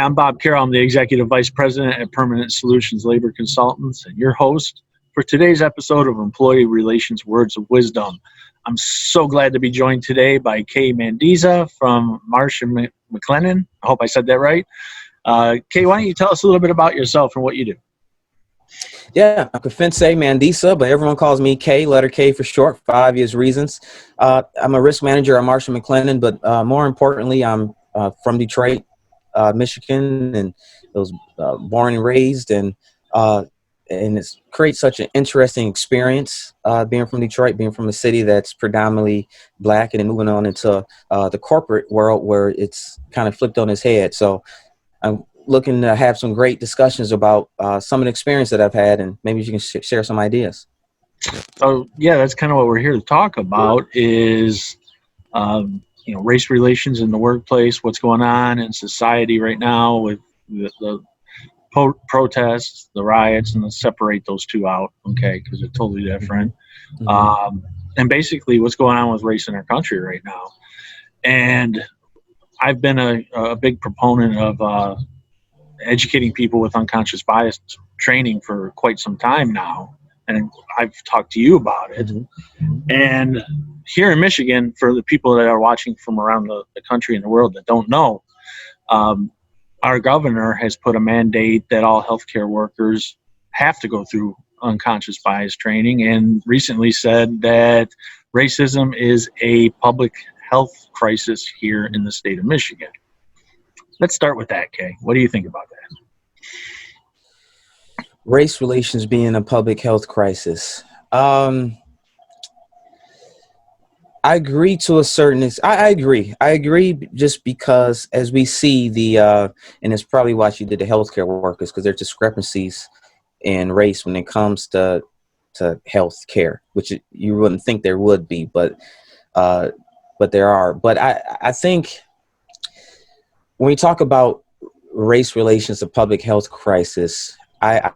I'm Bob Carroll. I'm the Executive Vice President at Permanent Solutions Labor Consultants and your host for today's episode of Employee Relations Words of Wisdom. I'm so glad to be joined today by Kay Mandisa from Marsh McLellan. I hope I said that right. Kay, why don't you tell us a little bit about yourself and what you do? Yeah, I'm Kefentse, Mandisa, but everyone calls me K, letter K for short, for obvious reasons. I'm a risk manager at Marsh McLellan, but more importantly, I'm from Detroit, Michigan, and I was born and raised, and it creates such an interesting experience being from Detroit, being from a city that's predominantly black, and then moving on into the corporate world where it's kind of flipped on its head. So I'm looking to have some great discussions about some of the experience that I've had, and maybe you can share some ideas. So, yeah, that's kind of what we're here to talk about is, race relations in the workplace, what's going on in society right now with the protests, the riots, and let's separate those two out, okay, because they're totally different. Mm-hmm. And basically what's going on with race in our country right now. And I've been a big proponent of educating people with unconscious bias training for quite some time now. And I've talked to you about it. Mm-hmm. And here in Michigan, for the people that are watching from around the country and the world that don't know, our governor has put a mandate that all healthcare workers have to go through unconscious bias training, and recently said that racism is a public health crisis here in the state of Michigan. Let's start with that, Kay. What do you think about that? Race relations being a public health crisis. I agree to a certain extent. I agree just because as we see and it's probably why you did the healthcare workers, because there's discrepancies in race when it comes to health care, which you wouldn't think there would be, but there are. But I think when we talk about race relations, a public health crisis, I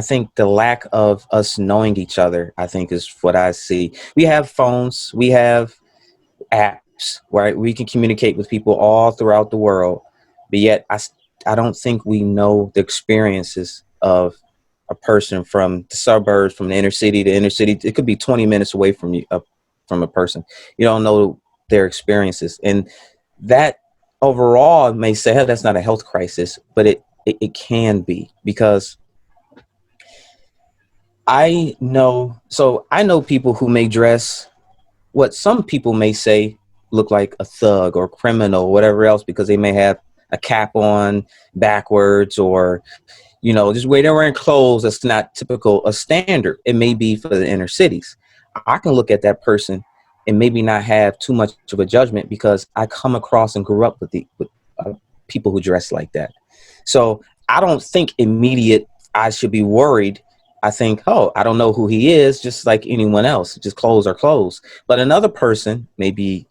think the lack of us knowing each other, I think, is what I see. We have phones, we have apps, right? We can communicate with people all throughout the world, but yet I don't think we know the experiences of a person from the suburbs, from the inner city to inner city. It could be 20 minutes away from you, from a person. You don't know their experiences, and that overall may say, hey, that's not a health crisis, but it can be, because I know people who may dress what some people may say look like a thug or criminal or whatever else, because they may have a cap on backwards, or just way they're wearing clothes that's not typical, a standard. It may be for the inner cities. I can look at that person and maybe not have too much of a judgment, because I come across and grew up with people who dress like that. So I don't think immediate I should be worried. I think, oh, I don't know who he is, just like anyone else. Just clothes are clothes. But another person, maybe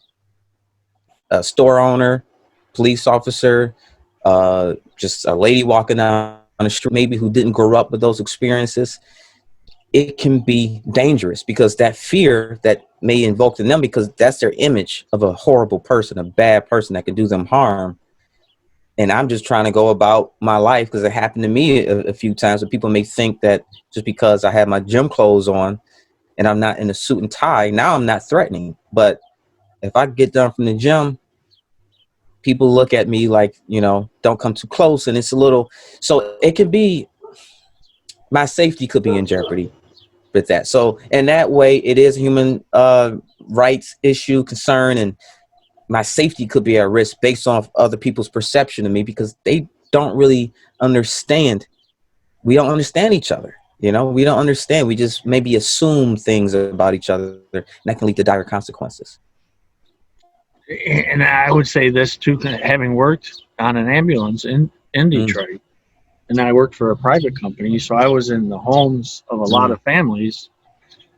a store owner, police officer, just a lady walking down on the street, maybe who didn't grow up with those experiences, it can be dangerous, because that fear that may invoke in them, because that's their image of a horrible person, a bad person that can do them harm. And I'm just trying to go about my life, because it happened to me a few times, where people may think that just because I have my gym clothes on and I'm not in a suit and tie, now I'm not threatening. But if I get done from the gym, people look at me like, don't come too close. And it's a little, so it could be, my safety could be in jeopardy with that. So in that way, it is a human rights issue, concern, and my safety could be at risk based off other people's perception of me, because they don't really understand. We don't understand each other. We don't understand. We just maybe assume things about each other, and that can lead to dire consequences. And I would say this too, having worked on an ambulance in Detroit, and I worked for a private company, so I was in the homes of a lot of families.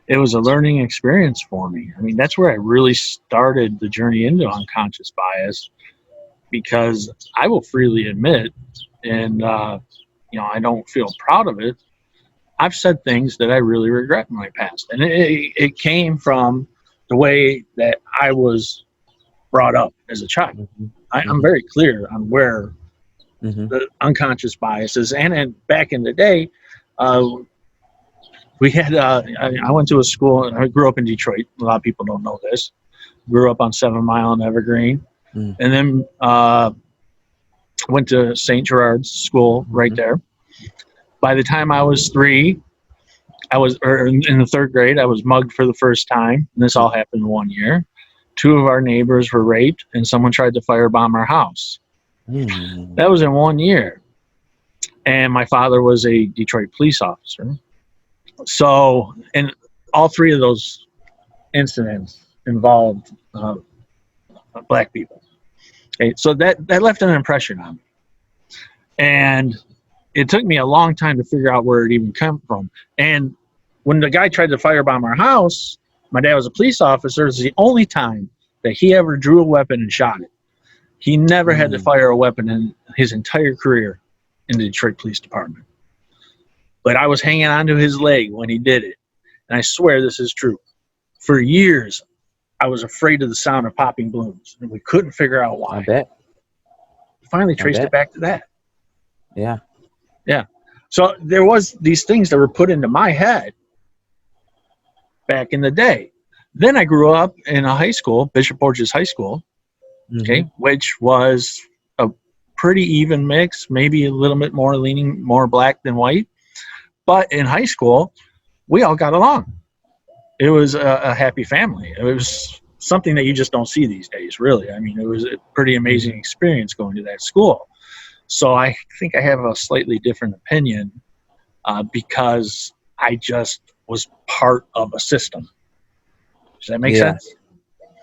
It was a learning experience for me. I mean, that's where I really started the journey into unconscious bias, because I will freely admit, and I don't feel proud of it, I've said things that I really regret in my past. And it came from the way that I was brought up as a child. I'm very clear on where the unconscious biases. And then back in the day, uh, we had, I went to a school, I grew up in Detroit. A lot of people don't know this. Grew up on 7 Mile and Evergreen. Mm. And then went to St. Gerard's School right there. By the time I was 3, or in the 3rd grade, I was mugged for the first time. And this all happened in 1 year. 2 of our neighbors were raped, and someone tried to firebomb our house. That was in 1 year. And my father was a Detroit police officer. So, and all 3 of those incidents involved black people. Okay, so that left an impression on me. And it took me a long time to figure out where it even came from. And when the guy tried to firebomb our house, my dad was a police officer. It was the only time that he ever drew a weapon and shot it. He never had to fire a weapon in his entire career in the Detroit Police Department. But I was hanging onto his leg when he did it. And I swear this is true. For years, I was afraid of the sound of popping balloons, and we couldn't figure out why. I bet. Finally traced it back to that. Yeah. Yeah. So there was these things that were put into my head back in the day. Then I grew up in a high school, Bishop Borges High School, okay, which was a pretty even mix, maybe a little bit more leaning more black than white. But in high school, we all got along. It was a happy family. It was something that you just don't see these days, really. I mean, it was a pretty amazing experience going to that school. So I think I have a slightly different opinion because I just was part of a system. Does that make sense?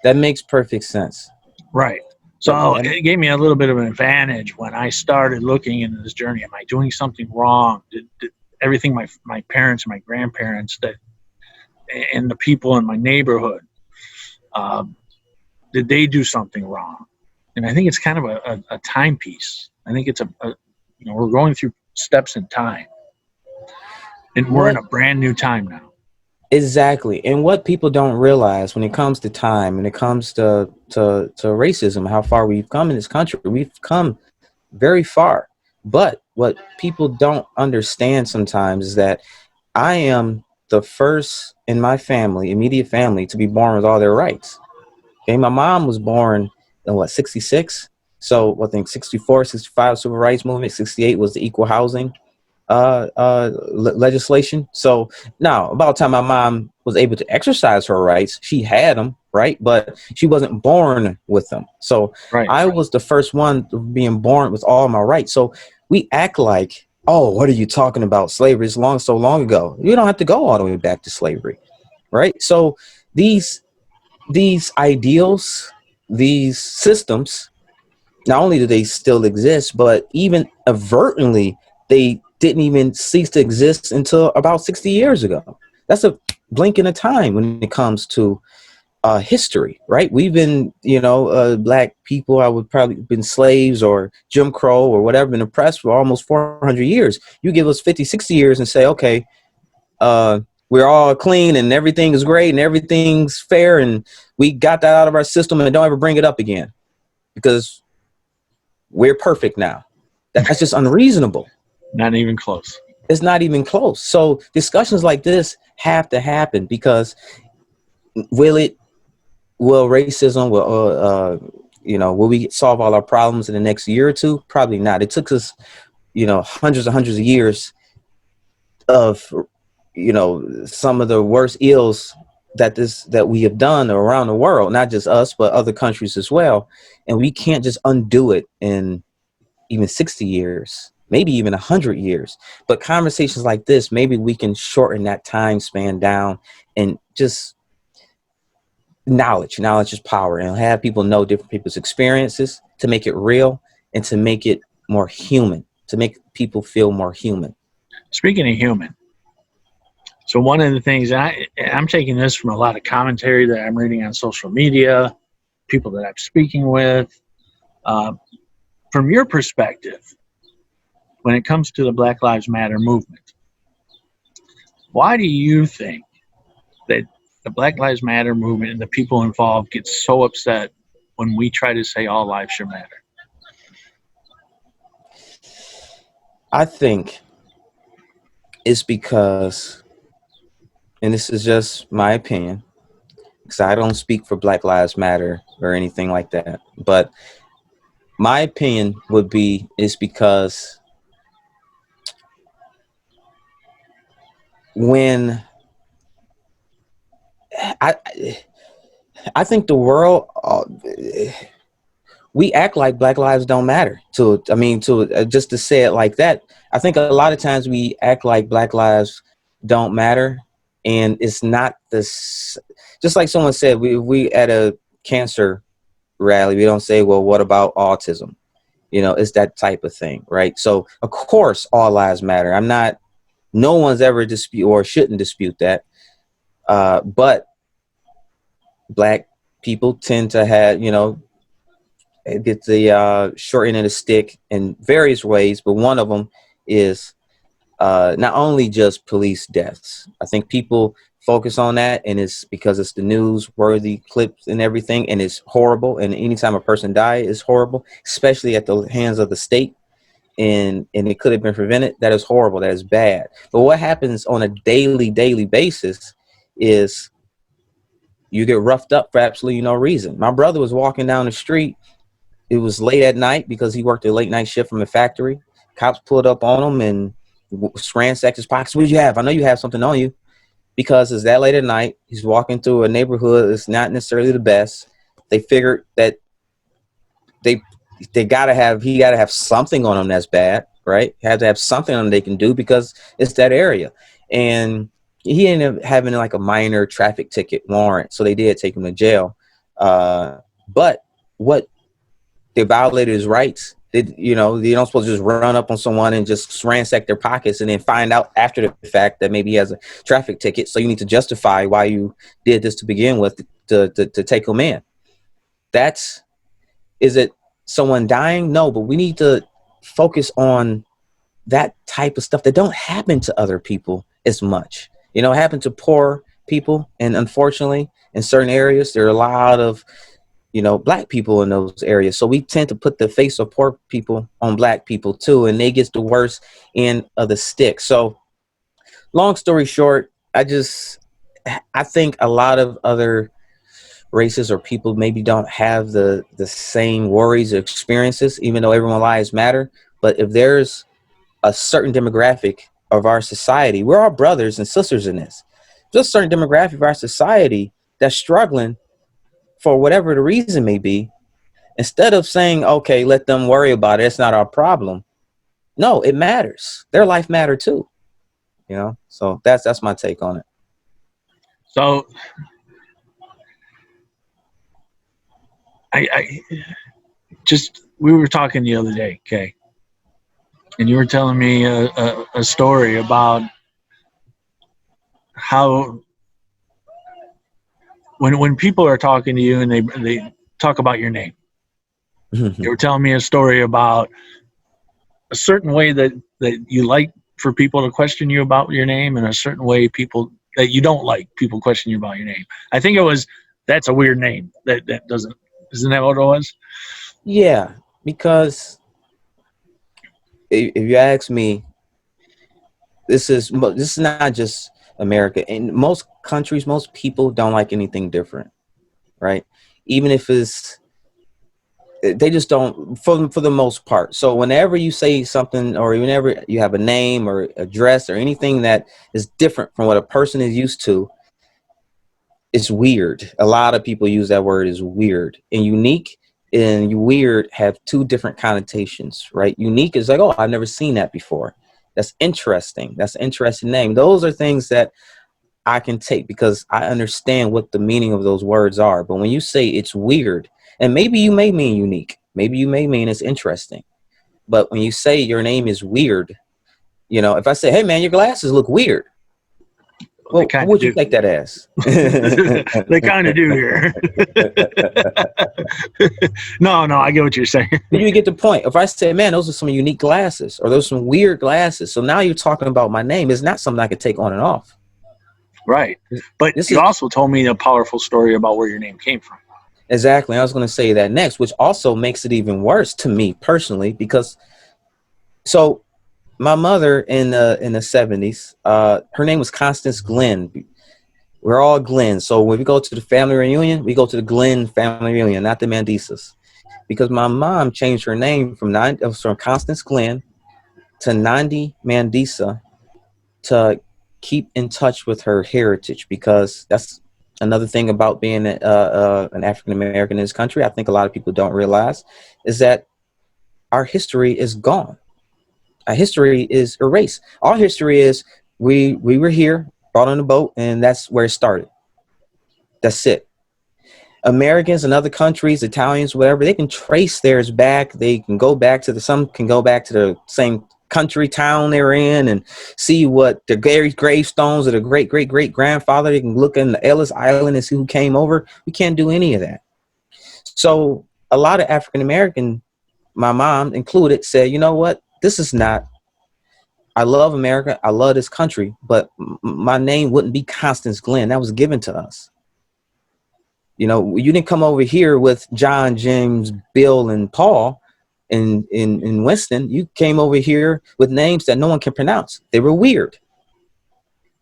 That makes perfect sense. Right. So it gave me a little bit of an advantage when I started looking into this journey. Am I doing something wrong? Did everything my parents and my grandparents and the people in my neighborhood, did they do something wrong? And I think it's kind of a timepiece. I think it's we're going through steps in time, and we're in a brand new time now. Exactly. And what people don't realize when it comes to time, when it comes to racism, how far we've come in this country, we've come very far. But what people don't understand sometimes is that I am the first in my family, immediate family, to be born with all their rights. Okay, my mom was born in 66? So I think 64, 65 civil rights movement, 68 was the equal housing legislation. So now, about the time my mom was able to exercise her rights, she had them, right? But she wasn't born with them. So I was the first one being born with all my rights. So we act like, oh, what are you talking about? Slavery is so long ago. You don't have to go all the way back to slavery, right? So these ideals, these systems, not only do they still exist, but even inadvertently, they didn't even cease to exist until about 60 years ago. That's a blink in a time when it comes to history, right? We've been, black people, I would probably been slaves or Jim Crow or whatever, been oppressed for almost 400 years. You give us 50, 60 years and say, okay, we're all clean and everything is great and everything's fair and we got that out of our system and don't ever bring it up again because we're perfect now. That's just unreasonable. Not even close. It's not even close. So discussions like this have to happen because will racism, will we solve all our problems in the next year or two? Probably not. It took us, hundreds and hundreds of years of, some of the worst ills that we have done around the world, not just us, but other countries as well. And we can't just undo it in even 60 years, maybe even 100 years. But conversations like this, maybe we can shorten that time span down and just knowledge is power, and have people know different people's experiences to make it real and to make it more human, to make people feel more human. Speaking of human, so one of the things I'm taking this from a lot of commentary that I'm reading on social media, people that I'm speaking with, from your perspective, when it comes to the Black Lives Matter movement, why do you think that the Black Lives Matter movement and the people involved get so upset when we try to say all lives should matter? I think it's because, and this is just my opinion, because I don't speak for Black Lives Matter or anything like that, but my opinion would be is because when I I think the world we act like Black lives don't matter. Just to say it like that, I think a lot of times we act like Black lives don't matter, and it's not this. Just like someone said, we at a cancer rally, we don't say, well, what about autism? It's that type of thing, right? So of course all lives matter. No one's ever dispute or shouldn't dispute that. But Black people tend to have, get the short end of the stick in various ways, but one of them is not only just police deaths. I think people focus on that, and it's because it's the news-worthy clips and everything, and it's horrible. And anytime a person dies, it's horrible, especially at the hands of the state. And it could have been prevented. That is horrible. That is bad. But what happens on a daily basis is you get roughed up for absolutely no reason. My brother was walking down the street. It was late at night because he worked a late night shift from the factory. Cops pulled up on him and ransacked his pockets. What do you have? I know you have something on you. Because it's that late at night. He's walking through a neighborhood that's not necessarily the best. They figured that he gotta have something on him that's bad, right? Have to have something on him they can do because it's that area. And he ended up having like a minor traffic ticket warrant, so they did take him to jail. But what they violated his rights. You don't supposed to just run up on someone and just ransack their pockets and then find out after the fact that maybe he has a traffic ticket. So you need to justify why you did this to begin with to take him in. Is it someone dying? No, but we need to focus on that type of stuff that don't happen to other people as much. It happened to poor people. And unfortunately, in certain areas, there are a lot of Black people in those areas. So we tend to put the face of poor people on Black people too, and they get the worst end of the stick. So long story short, I think a lot of other races or people maybe don't have the same worries or experiences, even though everyone's lives matter. But if there's a certain demographic of our society, we're all brothers and sisters in this. There's a certain demographic of our society that's struggling for whatever the reason may be. Instead of saying, okay, let them worry about it, it's not our problem. No, it matters. Their life matter too. So that's my take on it. So we were talking the other day, okay, and you were telling me a story about how when people are talking to you and they talk about your name, you were telling me a story about a certain way that you like for people to question you about your name, and a certain way that you don't like people question you about your name. I think it was, that's a weird name. Isn't that what it was? Yeah, because if you ask me, this is not just America. In most countries, most people don't like anything different, right? Even if they just don't, for the most part. So whenever you say something, or whenever you have a name or address or anything that is different from what a person is used to, it's weird. A lot of people use that word as weird. And unique and weird have two different connotations, right? Unique is like, oh, I've never seen that before. That's interesting. That's an interesting name. Those are things that I can take because I understand what the meaning of those words are. But when you say it's weird, and maybe you may mean unique, maybe you may mean it's interesting, but when you say your name is weird, if I say, hey man, your glasses look weird, well, what would you take that as? They kind of do here. No, I get what you're saying. You get the point. If I say, man, those are some unique glasses, or those are some weird glasses, so now you're talking about my name. It's not something I could take on and off. Right. But you also told me a powerful story about where your name came from. Exactly. I was going to say that next, which also makes it even worse to me personally, because my mother in the 70s, her name was Constance Glenn. We're all Glenn. So when we go to the family reunion, we go to the Glenn family reunion, not the Mandisas. Because my mom changed her name from Constance Glenn to Nandi Mandisa to keep in touch with her heritage, because that's another thing about being an African American in this country. I think a lot of people don't realize is that our history is gone. Our history is erased. Our history is we were here, brought on a boat, and that's where it started. That's it. Americans in other countries, Italians, whatever, they can trace theirs back. They can go back to some can go back to the same country, town they're in, and see what the gravestones of the great grandfather. They can look in the Ellis Island and see who came over. We can't do any of that. So a lot of African American, my mom included, said, you know what? This is not. I love America. I love this country, but my name wouldn't be Constance Glenn. That was given to us. You know, you didn't come over here with John, James, Bill, and Paul in Winston. You came over here with names that no one can pronounce. They were weird.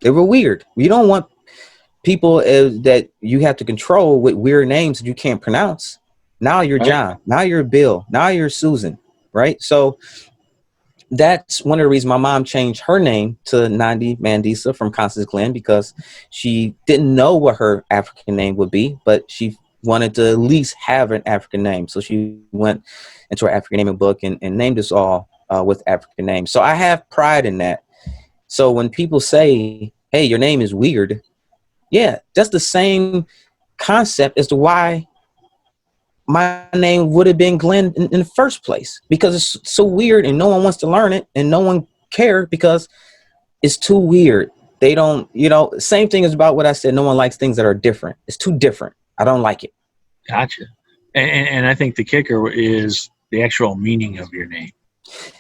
They were weird. You don't want people that you have to control with weird names that you can't pronounce. Now you're John. Now you're Bill. Now you're Susan. Right? So that's one of the reasons my mom changed her name to Nandi Mandisa from Constance Glenn, because she didn't know what her African name would be, but she wanted to at least have an African name. So she went into her African naming book and named us all with African names. So I have pride in that. So when people say, hey, your name is weird, yeah, that's the same concept as to why my name would have been Glenn in the first place, because it's so weird and no one wants to learn it and no one cares because it's too weird. They don't, same thing is about what I said. No one likes things that are different. It's too different. I don't like it. Gotcha. And I think the kicker is the actual meaning of your name.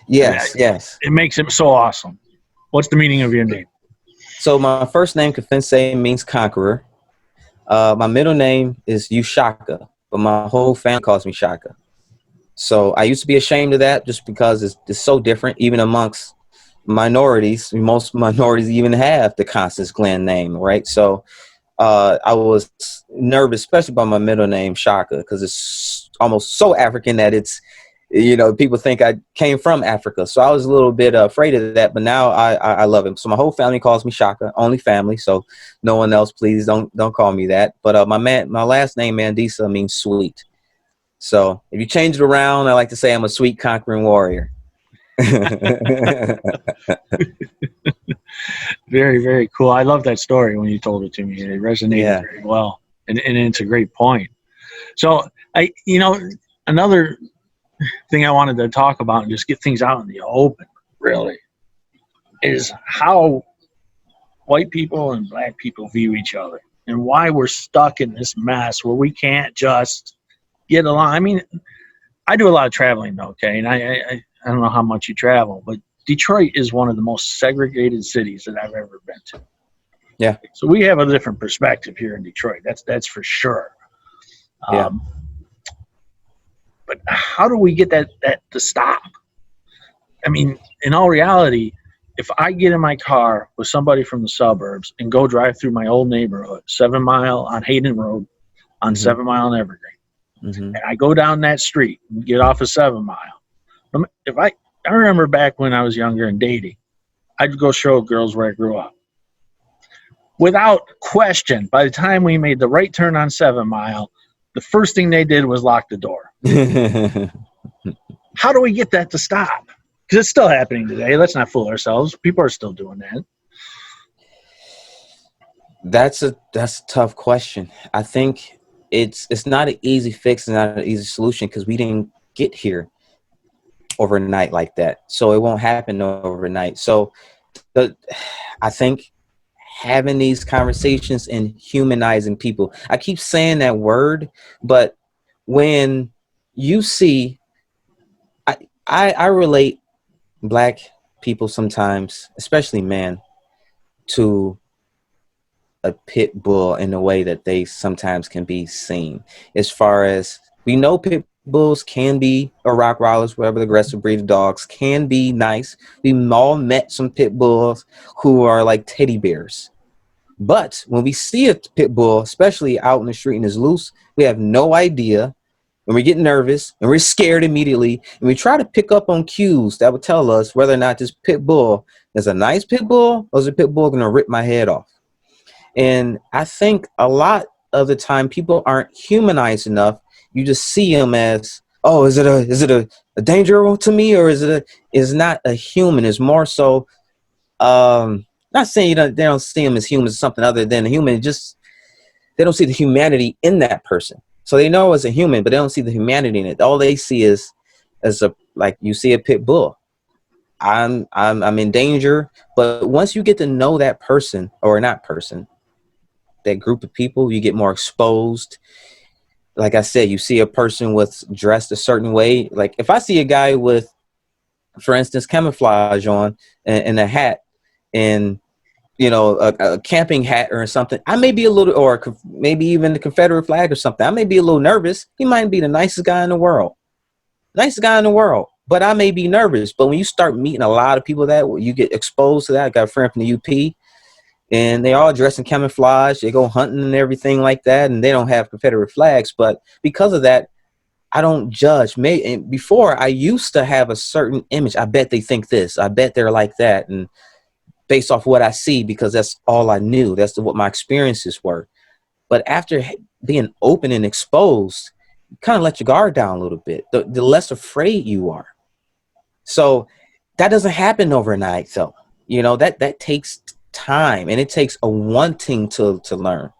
Yes, yes. It makes it so awesome. What's the meaning of your name? So my first name, Kefentse, means conqueror. My middle name is Ushaka, but my whole family calls me Shaka. So I used to be ashamed of that just because it's so different, even amongst minorities. Most minorities even have the Constance Glenn name, right? So I was nervous, especially about my middle name, Shaka, because it's almost so African that it's, people think I came from Africa. So I was a little bit afraid of that, but now I love it. So my whole family calls me Shaka, only family. So no one else, please don't call me that. But my last name, Mandisa, means sweet. So if you change it around, I like to say I'm a sweet conquering warrior. Very, very cool. I love that story when you told it to me. It resonated very well. And it's a great point. So another thing I wanted to talk about and just get things out in the open, really, is how white people and black people view each other and why we're stuck in this mess where we can't just get along. I mean, I do a lot of traveling, okay, and I don't know how much you travel, but Detroit is one of the most segregated cities that I've ever been to. Yeah. So we have a different perspective here in Detroit. That's for sure. Yeah. But how do we get that to stop? I mean, in all reality, if I get in my car with somebody from the suburbs and go drive through my old neighborhood, 7 Mile on Hayden Road, on 7 Mile and Evergreen, and I go down that street and get off of 7 Mile, if I remember back when I was younger and dating, I'd go show girls where I grew up. Without question, by the time we made the right turn on 7 Mile, the first thing they did was lock the door. How do we get that to stop? Because it's still happening today. Let's not fool ourselves. People are still doing that. That's a tough question. I think it's not an easy fix and not an easy solution because we didn't get here overnight like that. So it won't happen overnight. So I think having these conversations and humanizing people. I keep saying that word, but when you see, I relate Black people sometimes, especially men, to a pit bull in a way that they sometimes can be seen. As far as we know pit bulls can be, or Rottweilers, whatever the aggressive breed of dogs, can be nice. We've all met some pit bulls who are like teddy bears. But when we see a pit bull, especially out in the street and is loose, we have no idea, and we get nervous and we're scared immediately, and we try to pick up on cues that would tell us whether or not this pit bull is a nice pit bull or is a pit bull going to rip my head off. And I think a lot of the time people aren't humanized enough. You just see them as, oh, is it a danger to me, or is not a human? It's more so, not saying they don't see them as humans, something other than a human. Just they don't see the humanity in that person. So they know it's a human, but they don't see the humanity in it. All they see is as a, like you see a pit bull. I'm in danger. But once you get to know that person, or not person, that group of people, you get more exposed. Like I said, you see a person with dressed a certain way. Like if I see a guy with, for instance, camouflage on and a hat, and a camping hat or something, I may be a little, or maybe even the Confederate flag or something, I may be a little nervous. He might be the nicest guy in the world, but I may be nervous. But when you start meeting a lot of people that you get exposed to that, I got a friend from the UP, and they all dress in camouflage. They go hunting and everything like that, and they don't have Confederate flags. But because of that, I don't judge. Before, I used to have a certain image. I bet they think this. I bet they're like that. And based off what I see, because that's all I knew. That's what my experiences were. But after being open and exposed, you kind of let your guard down a little bit. The less afraid you are. So that doesn't happen overnight, though. That takes time, and it takes a wanting to learn.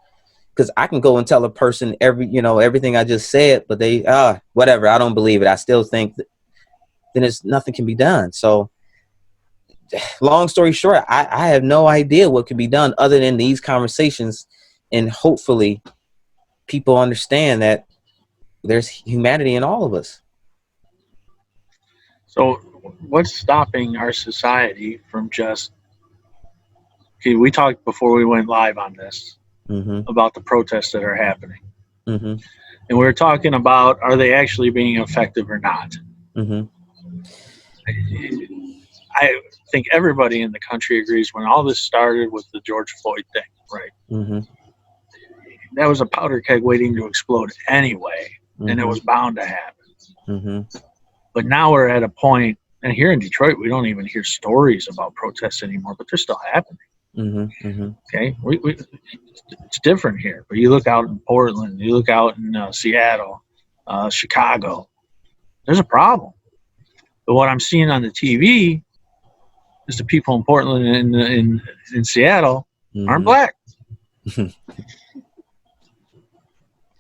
Because I can go and tell a person everything I just said, but they whatever, I don't believe it. I still think then nothing can be done. So long story short, I have no idea what could be done other than these conversations, and hopefully people understand that there's humanity in all of us. So what's stopping our society from just, okay, we talked before we went live on this about the protests that are happening. And we were talking about, are they actually being effective or not? I think everybody in the country agrees when all this started with the George Floyd thing, right? That was a powder keg waiting to explode anyway, and it was bound to happen. But now we're at a point, and here in Detroit, we don't even hear stories about protests anymore, but they're still happening. Okay, it's different here. But you look out in Portland, you look out in Seattle, Chicago, there's a problem. But what I'm seeing on the TV is the people in Portland and in Seattle aren't black.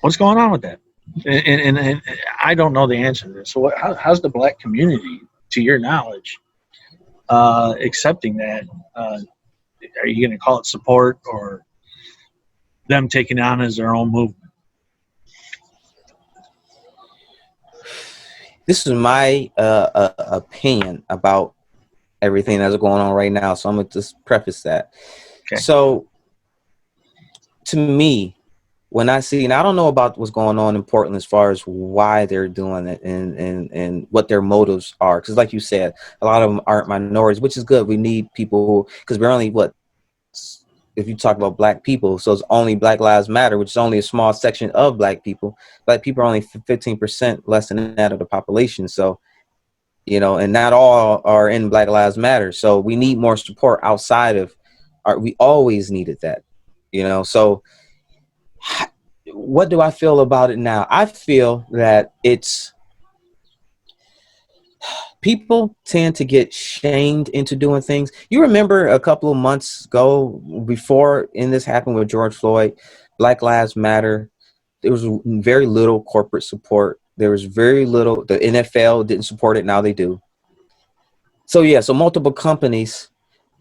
What's going on with that? And I don't know the answer to this. So how's the black community, to your knowledge, accepting that? Are you going to call it support, or them taking it on as their own movement? This is my opinion about everything that's going on right now. So I'm going to just preface that. Okay. So to me, when I see, and I don't know about what's going on in Portland as far as why they're doing it and what their motives are. Because like you said, a lot of them aren't minorities, which is good. We need people, because we're only, if you talk about black people, so it's only Black Lives Matter, which is only a small section of black people. Black people are only 15% less than that of the population. So, and not all are in Black Lives Matter. So we need more support outside of we always needed that, so what do I feel about it now? I feel that people tend to get shamed into doing things. You remember a couple of months ago, before this happened with George Floyd, Black Lives Matter, there was very little corporate support. There was very little. The NFL didn't support it. Now they do. So so multiple companies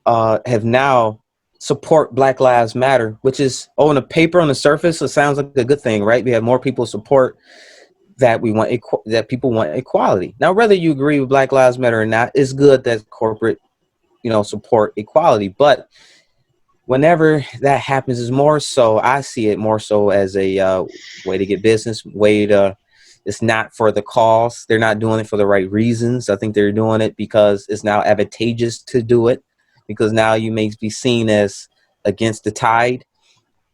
have now support Black Lives Matter, which is, on the paper, on the surface, it sounds like a good thing, right? We have more people support that we want that people want equality. Now, whether you agree with Black Lives Matter or not, it's good that corporate, support equality. But whenever that happens, is more so, I see it more so as a way to get business, way to It's not for the cause. They're not doing it for the right reasons. I think they're doing it because it's now advantageous to do it, because now you may be seen as against the tide.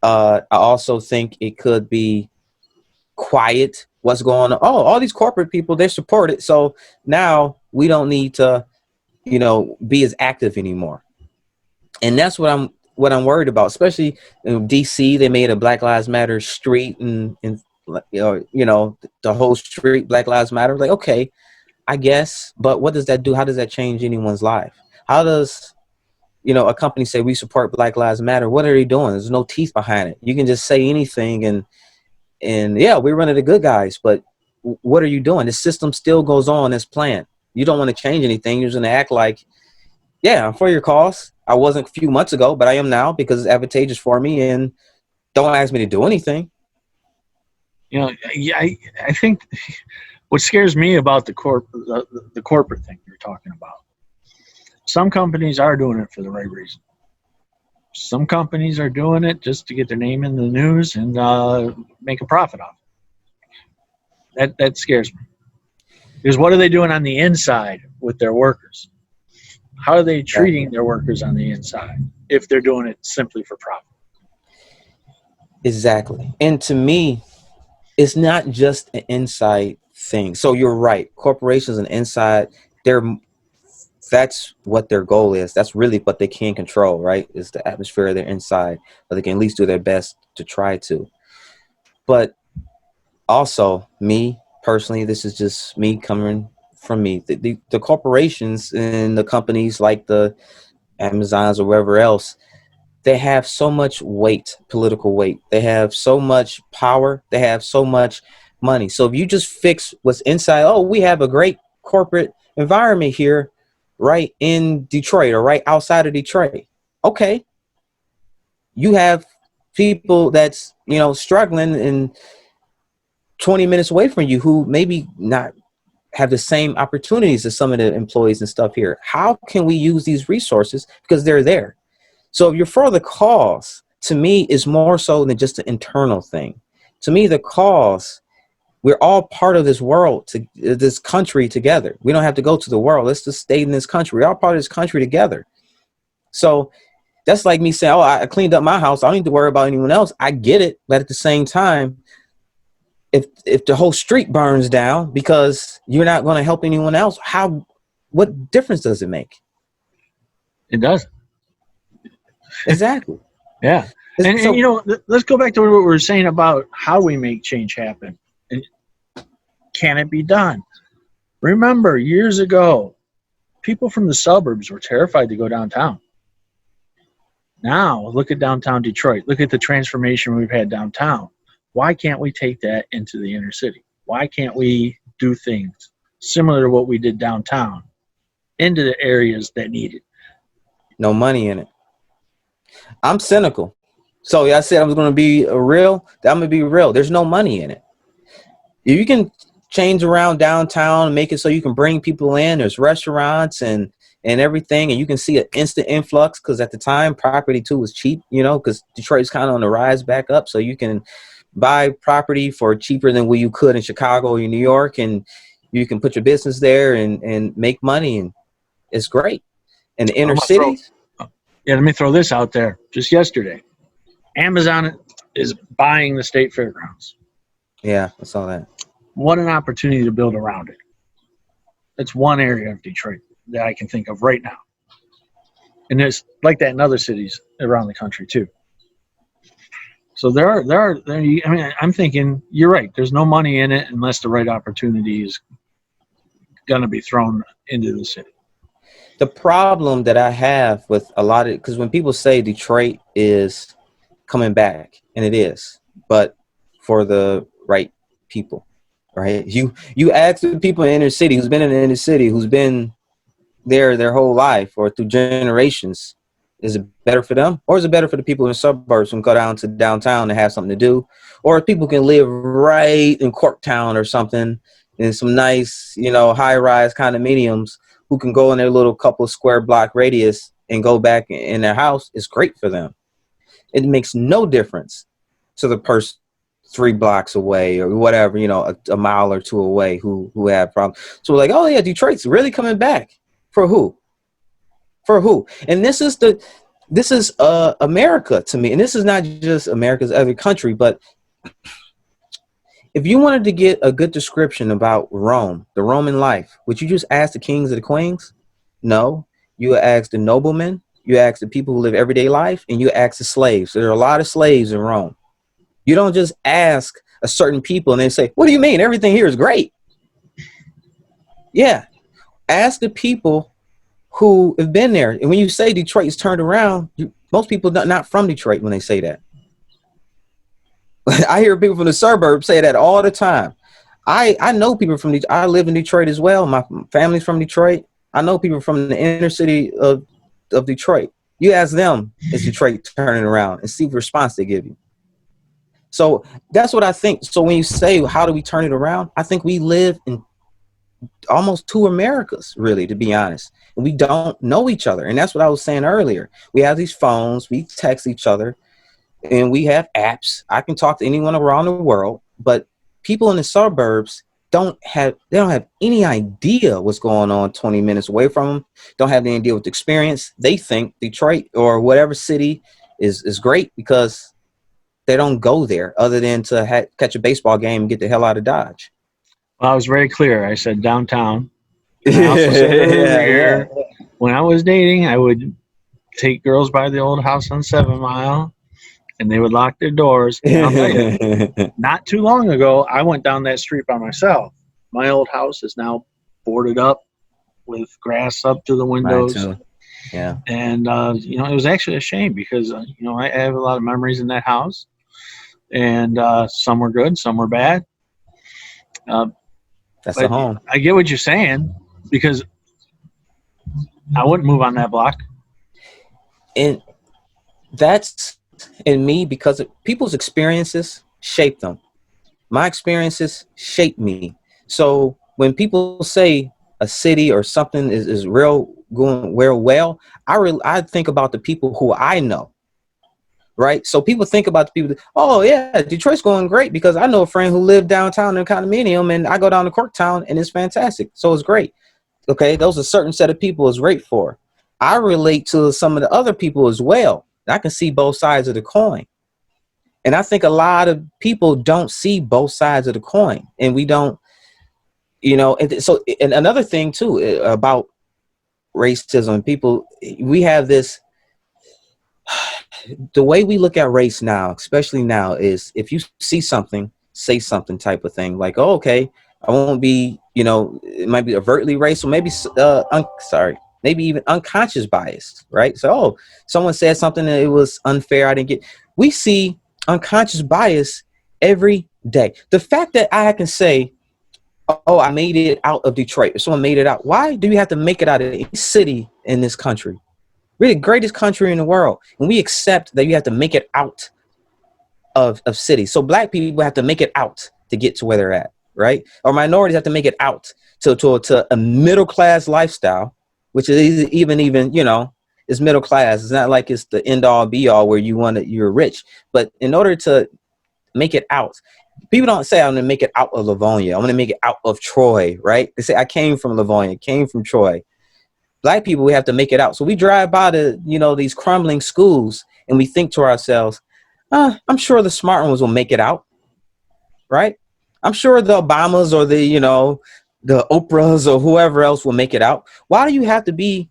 I also think it could be quiet what's going on. Oh, all these corporate people, they support it. So now we don't need to, be as active anymore. And that's what I'm worried about, especially in DC. They made a Black Lives Matter street, and the whole street Black Lives Matter. Like, okay, I guess, but what does that do? How does that change anyone's life? How does a company say we support Black Lives Matter? What are they doing? There's no teeth behind it. You can just say anything, and yeah, we're running the good guys, but what are you doing? The system still goes on as planned. You don't want to change anything. You're just going to act like, yeah, I'm for your cause. I wasn't a few months ago, but I am now because it's advantageous for me, and don't ask me to do anything. I think what scares me about the corporate thing you're talking about, some companies are doing it for the right reason. Some companies are doing it just to get their name in the news and make a profit off it. That scares me. Because what are they doing on the inside with their workers? How are they treating their workers on the inside if they're doing it simply for profit? Exactly. And to me, it's not just an inside thing. So you're right. Corporations and inside, that's what their goal is. That's really what they can control, right? Is the atmosphere of their inside, but they can at least do their best to try to. But also, me personally, this is just me coming from me. The corporations and the companies like the Amazons or wherever else, they have so much weight, political weight. They have so much power. They have so much money. So if you just fix what's inside, oh, we have a great corporate environment here, right in Detroit or right outside of Detroit. Okay. You have people that's, struggling and 20 minutes away from you who maybe not have the same opportunities as some of the employees and stuff here. How can we use these resources? Because they're there. So if you're for the cause, to me, is more so than just an internal thing. To me, the cause, we're all part of this world, this country together. We don't have to go to the world. Let's just stay in this country. We're all part of this country together. So that's like me saying, oh, I cleaned up my house. I don't need to worry about anyone else. I get it. But at the same time, if the whole street burns down because you're not going to help anyone else, what difference does it make? It doesn't. Exactly. Yeah. And let's go back to what we were saying about how we make change happen. And can it be done? Remember, years ago, people from the suburbs were terrified to go downtown. Now, look at downtown Detroit. Look at the transformation we've had downtown. Why can't we take that into the inner city? Why can't we do things similar to what we did downtown into the areas that need it? No money in it. I'm cynical. So I said I was going to be real. I'm going to be real. There's no money in it. If you can change around downtown and make it so you can bring people in, there's restaurants and everything, and you can see an instant influx because at the time property too was cheap, because Detroit's kind of on the rise back up. So you can buy property for cheaper than what you could in Chicago or New York, and you can put your business there and make money, and it's great. In the inner cities. Let me throw this out there. Just yesterday, Amazon is buying the state fairgrounds. Yeah, I saw that. What an opportunity to build around it. That's one area of Detroit that I can think of right now. And there's like that in other cities around the country too. So I'm thinking you're right. There's no money in it unless the right opportunity is going to be thrown into the city. The problem that I have with a lot of, because when people say Detroit is coming back, and it is, but for the right people, right? You ask the people in the inner city who's been in the inner city, who's been there their whole life or through generations, is it better for them, or is it better for the people in the suburbs who can go down to downtown and have something to do, or people can live right in Corktown or something in some nice, high-rise condominiums, who can go in their little couple square block radius and go back in their house? Is great for them. It makes no difference to the person 3 blocks away or whatever, you know, a mile or two away who have problems. So we're like, oh yeah, Detroit's really coming back. For who? For who? And this is America to me. And this is not just America's other country, but if you wanted to get a good description about Rome, the Roman life, would you just ask the kings and the queens? No. You would ask the noblemen, you ask the people who live everyday life, and you ask the slaves. There are a lot of slaves in Rome. You don't just ask a certain people and they say, what do you mean? Everything here is great. Yeah. Ask the people who have been there. And when you say Detroit is turned around, most people not from Detroit when they say that. I hear people from the suburbs say that all the time. I know people from Detroit. I live in Detroit as well. My family's from Detroit. I know people from the inner city of Detroit. You ask them, is Detroit turning around, and see the response they give you. So that's what I think. So when you say, how do we turn it around? I think we live in almost 2 Americas, really, to be honest. And we don't know each other. And that's what I was saying earlier. We have these phones, we text each other, and we have apps. I can talk to anyone around the world, but people in the suburbs don't have any idea what's going on 20 minutes away from them. Don't have any idea with the experience. They think Detroit or whatever city is great because they don't go there other than to catch a baseball game and get the hell out of Dodge. Well, I was very clear. I said downtown. And I also said earlier, when I was dating, I would take girls by the old house on 7 Mile, and they would lock their doors. And I'll tell you, not too long ago, I went down that street by myself. My old house is now boarded up with grass up to the windows. Yeah. And, you know, it was actually a shame because, you know, I have a lot of memories in that house. And some were good, some were bad. That's the home. I get what you're saying because I wouldn't move on that block. And that's in me because people's experiences shape them. My experiences shape me. So when people say a city or something is real going well, I think about the people who I know. Right. So people think about the people that, oh yeah, Detroit's going great because I know a friend who lived downtown in a condominium and I go down to Corktown and it's fantastic. So it's great. Okay. Those are a certain set of people is great for. I relate to some of the other people as well. I can see both sides of the coin. And I think a lot of people don't see both sides of the coin, and we don't, you know, and so, and another thing too, about racism, people, we have this, the way we look at race now, especially now, is if you see something, say something type of thing, like, oh, okay, I won't be, you know, it might be overtly racial, maybe, maybe even unconscious bias, right? So, oh, someone said something that it was unfair, I didn't get. We see unconscious bias every day. The fact that I can say, oh, I made it out of Detroit, or someone made it out. Why do you have to make it out of any city in this country? We're the greatest country in the world, and we accept that you have to make it out of cities. So black people have to make it out to get to where they're at, right? Or minorities have to make it out to a middle class lifestyle, which is even you know, is middle class. It's not like it's the end all be all where you're rich, but in order to make it out, people don't say I'm going to make it out of Livonia. I'm going to make it out of Troy, right? They say I came from Livonia, came from Troy. Black people, we have to make it out. So we drive by these crumbling schools and we think to ourselves, I'm sure the smart ones will make it out, right? I'm sure the Obamas or the Oprahs or whoever else will make it out. Why do you have to be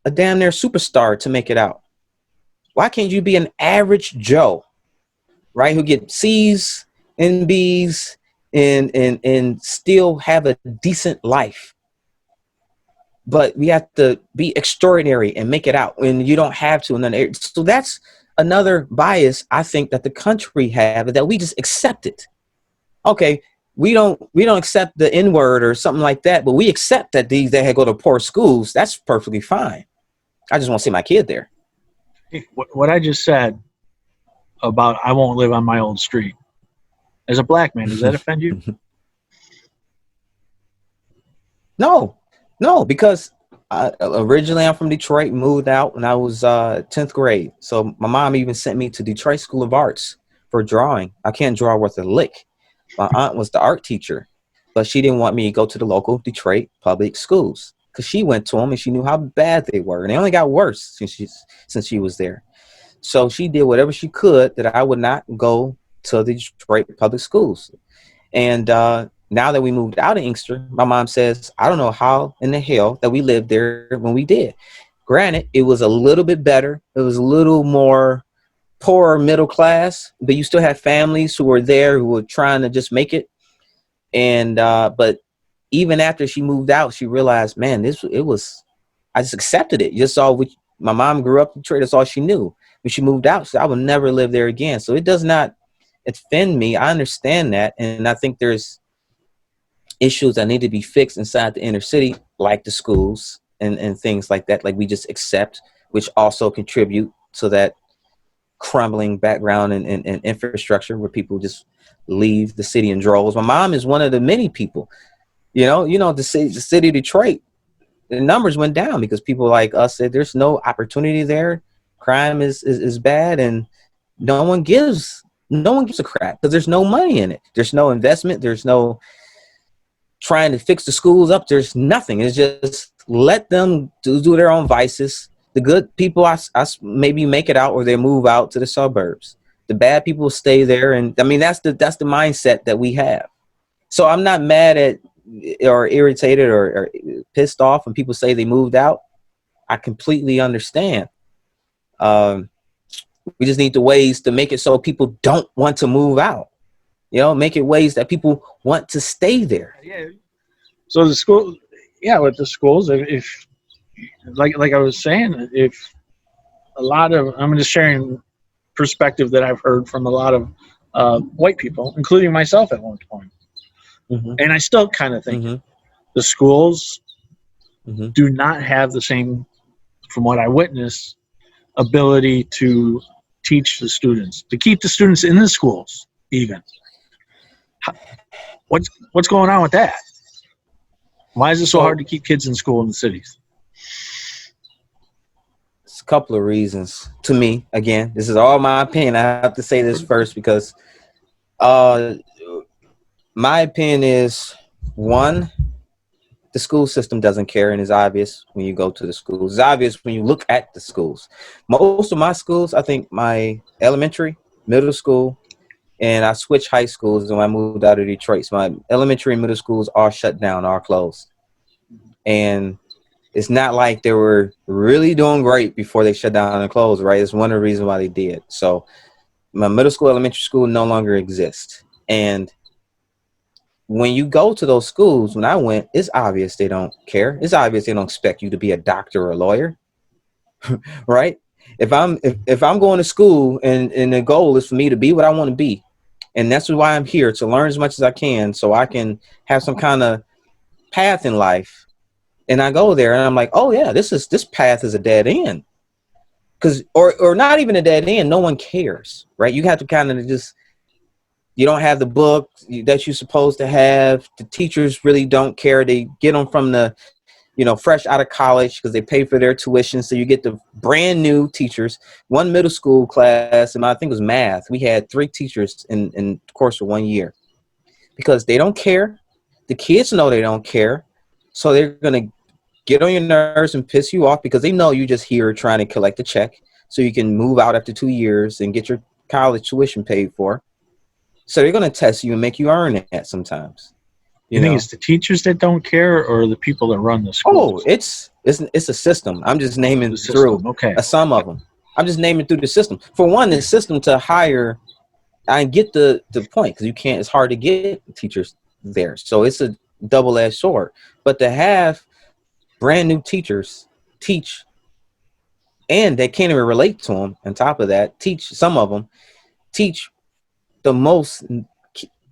a damn near superstar to make it out? Why can't you be an average Joe, right? Who get C's and B's and still have a decent life? But we have to be extraordinary and make it out when you don't have to. And then, so that's another bias I think that the country have, that we just accept it. Okay, we don't accept the N-word or something like that, but we accept that they go to poor schools. That's perfectly fine. I just want to see my kid there. What I just said about I won't live on my old street, as a black man, does that offend you? No, because originally I'm from Detroit, moved out when I was 10th grade. So my mom even sent me to Detroit School of Arts for drawing. I can't draw worth a lick. My aunt was the art teacher, but she didn't want me to go to the local Detroit public schools because she went to them and she knew how bad they were. And they only got worse since she was there. So she did whatever she could that I would not go to the Detroit public schools. And now that we moved out of Inkster, my mom says, I don't know how in the hell that we lived there when we did. Granted, it was a little bit better. It was a little more poorer middle class, but you still had families who were there who were trying to just make it. And but even after she moved out, she realized, man, I just accepted it. Just saw my mom grew up in Detroit. That's all she knew. When she moved out, she said, I will never live there again. So it does not offend me. I understand that. And I think there's issues that need to be fixed inside the inner city, like the schools and things like that, like we just accept, which also contribute to that crumbling background and infrastructure where people just leave the city in droves. My mom is one of the many people, the city of Detroit, the numbers went down because people like us said there's no opportunity there. Crime is bad, and no one gives a crap because there's no money in it. There's no investment. There's no trying to fix the schools up. There's nothing. It's just let them do their own vices. The good people I maybe make it out or they move out to the suburbs. The bad people stay there. And I mean, that's the mindset that we have. So I'm not mad at or irritated or pissed off when people say they moved out. I completely understand. We just need the ways to make it so people don't want to move out. Make it ways that people want to stay there. Yeah. So the school, with the schools, if like I was saying, if I'm just sharing perspective that I've heard from a lot of white people, including myself at one point. Mm-hmm. And I still kind of think the schools do not have the same, from what I witnessed, ability to teach the students, to keep the students in the schools even. What's going on with that? Why is it so hard to keep kids in school in the cities? It's a couple of reasons. To me, again, this is all my opinion. I have to say this first because my opinion is, one, the school system doesn't care, and it's obvious when you go to the schools. It's obvious when you look at the schools. Most of my schools, I think my elementary, middle school, and I switched high schools when I moved out of Detroit. So my elementary and middle schools are shut down, are closed. And it's not like they were really doing great before they shut down and closed, right? It's one of the reasons why they did. So my middle school, elementary school no longer exists. And when you go to those schools, when I went, it's obvious they don't care. It's obvious they don't expect you to be a doctor or a lawyer, right? If I'm going to school and the goal is for me to be what I want to be, and that's why I'm here, to learn as much as I can so I can have some kind of path in life. And I go there and I'm like, oh yeah, this path is a dead end. Or not even a dead end. No one cares, right? You have to kind of you don't have the book that you're supposed to have. The teachers really don't care. They get them from the, fresh out of college because they pay for their tuition. So you get the brand new teachers. One middle school class, and I think it was math. We had 3 teachers in the course of 1 year because they don't care. The kids know they don't care. So they're going to get on your nerves and piss you off because they know you're just here trying to collect a check so you can move out after 2 years and get your college tuition paid for. So they're going to test you and make you earn that sometimes. You think it's the teachers that don't care or the people that run the schools? Oh, it's a system. I'm just naming through some of them. I'm just naming through the system. For one, the system to hire, I get the point because it's hard to get teachers there. So it's a double-edged sword. But to have brand new teachers teach, and they can't even relate to them, on top of that, some of them teach the most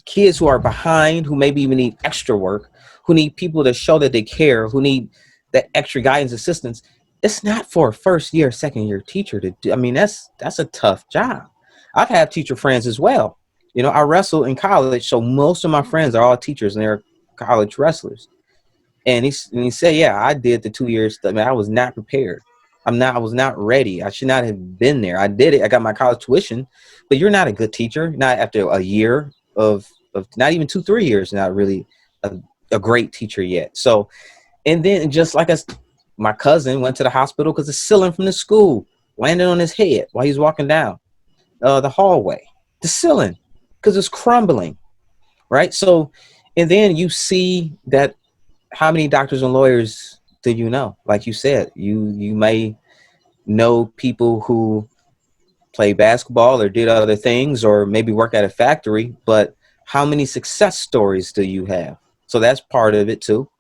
kids who are behind, who maybe even need extra work, who need people to show that they care, who need that extra guidance, assistance. It's not for a first year, second year teacher to do. I mean, that's a tough job. I've had teacher friends as well. I wrestled in college, so most of my friends are all teachers and they're college wrestlers. And he said, yeah, I did the 2 years. I mean, I was not prepared. I was not ready. I should not have been there. I did it. I got my college tuition, but you're not a good teacher. Not after a year of not even 2, 3 years, not really a great teacher yet. So, and then just like my cousin went to the hospital because the ceiling from the school landed on his head while he was walking down the hallway. The ceiling, because it's crumbling, right? So, and then you see that how many doctors and lawyers do you know? Like you said, you may know people who play basketball or did other things or maybe work at a factory, but how many success stories do you have? So that's part of it too.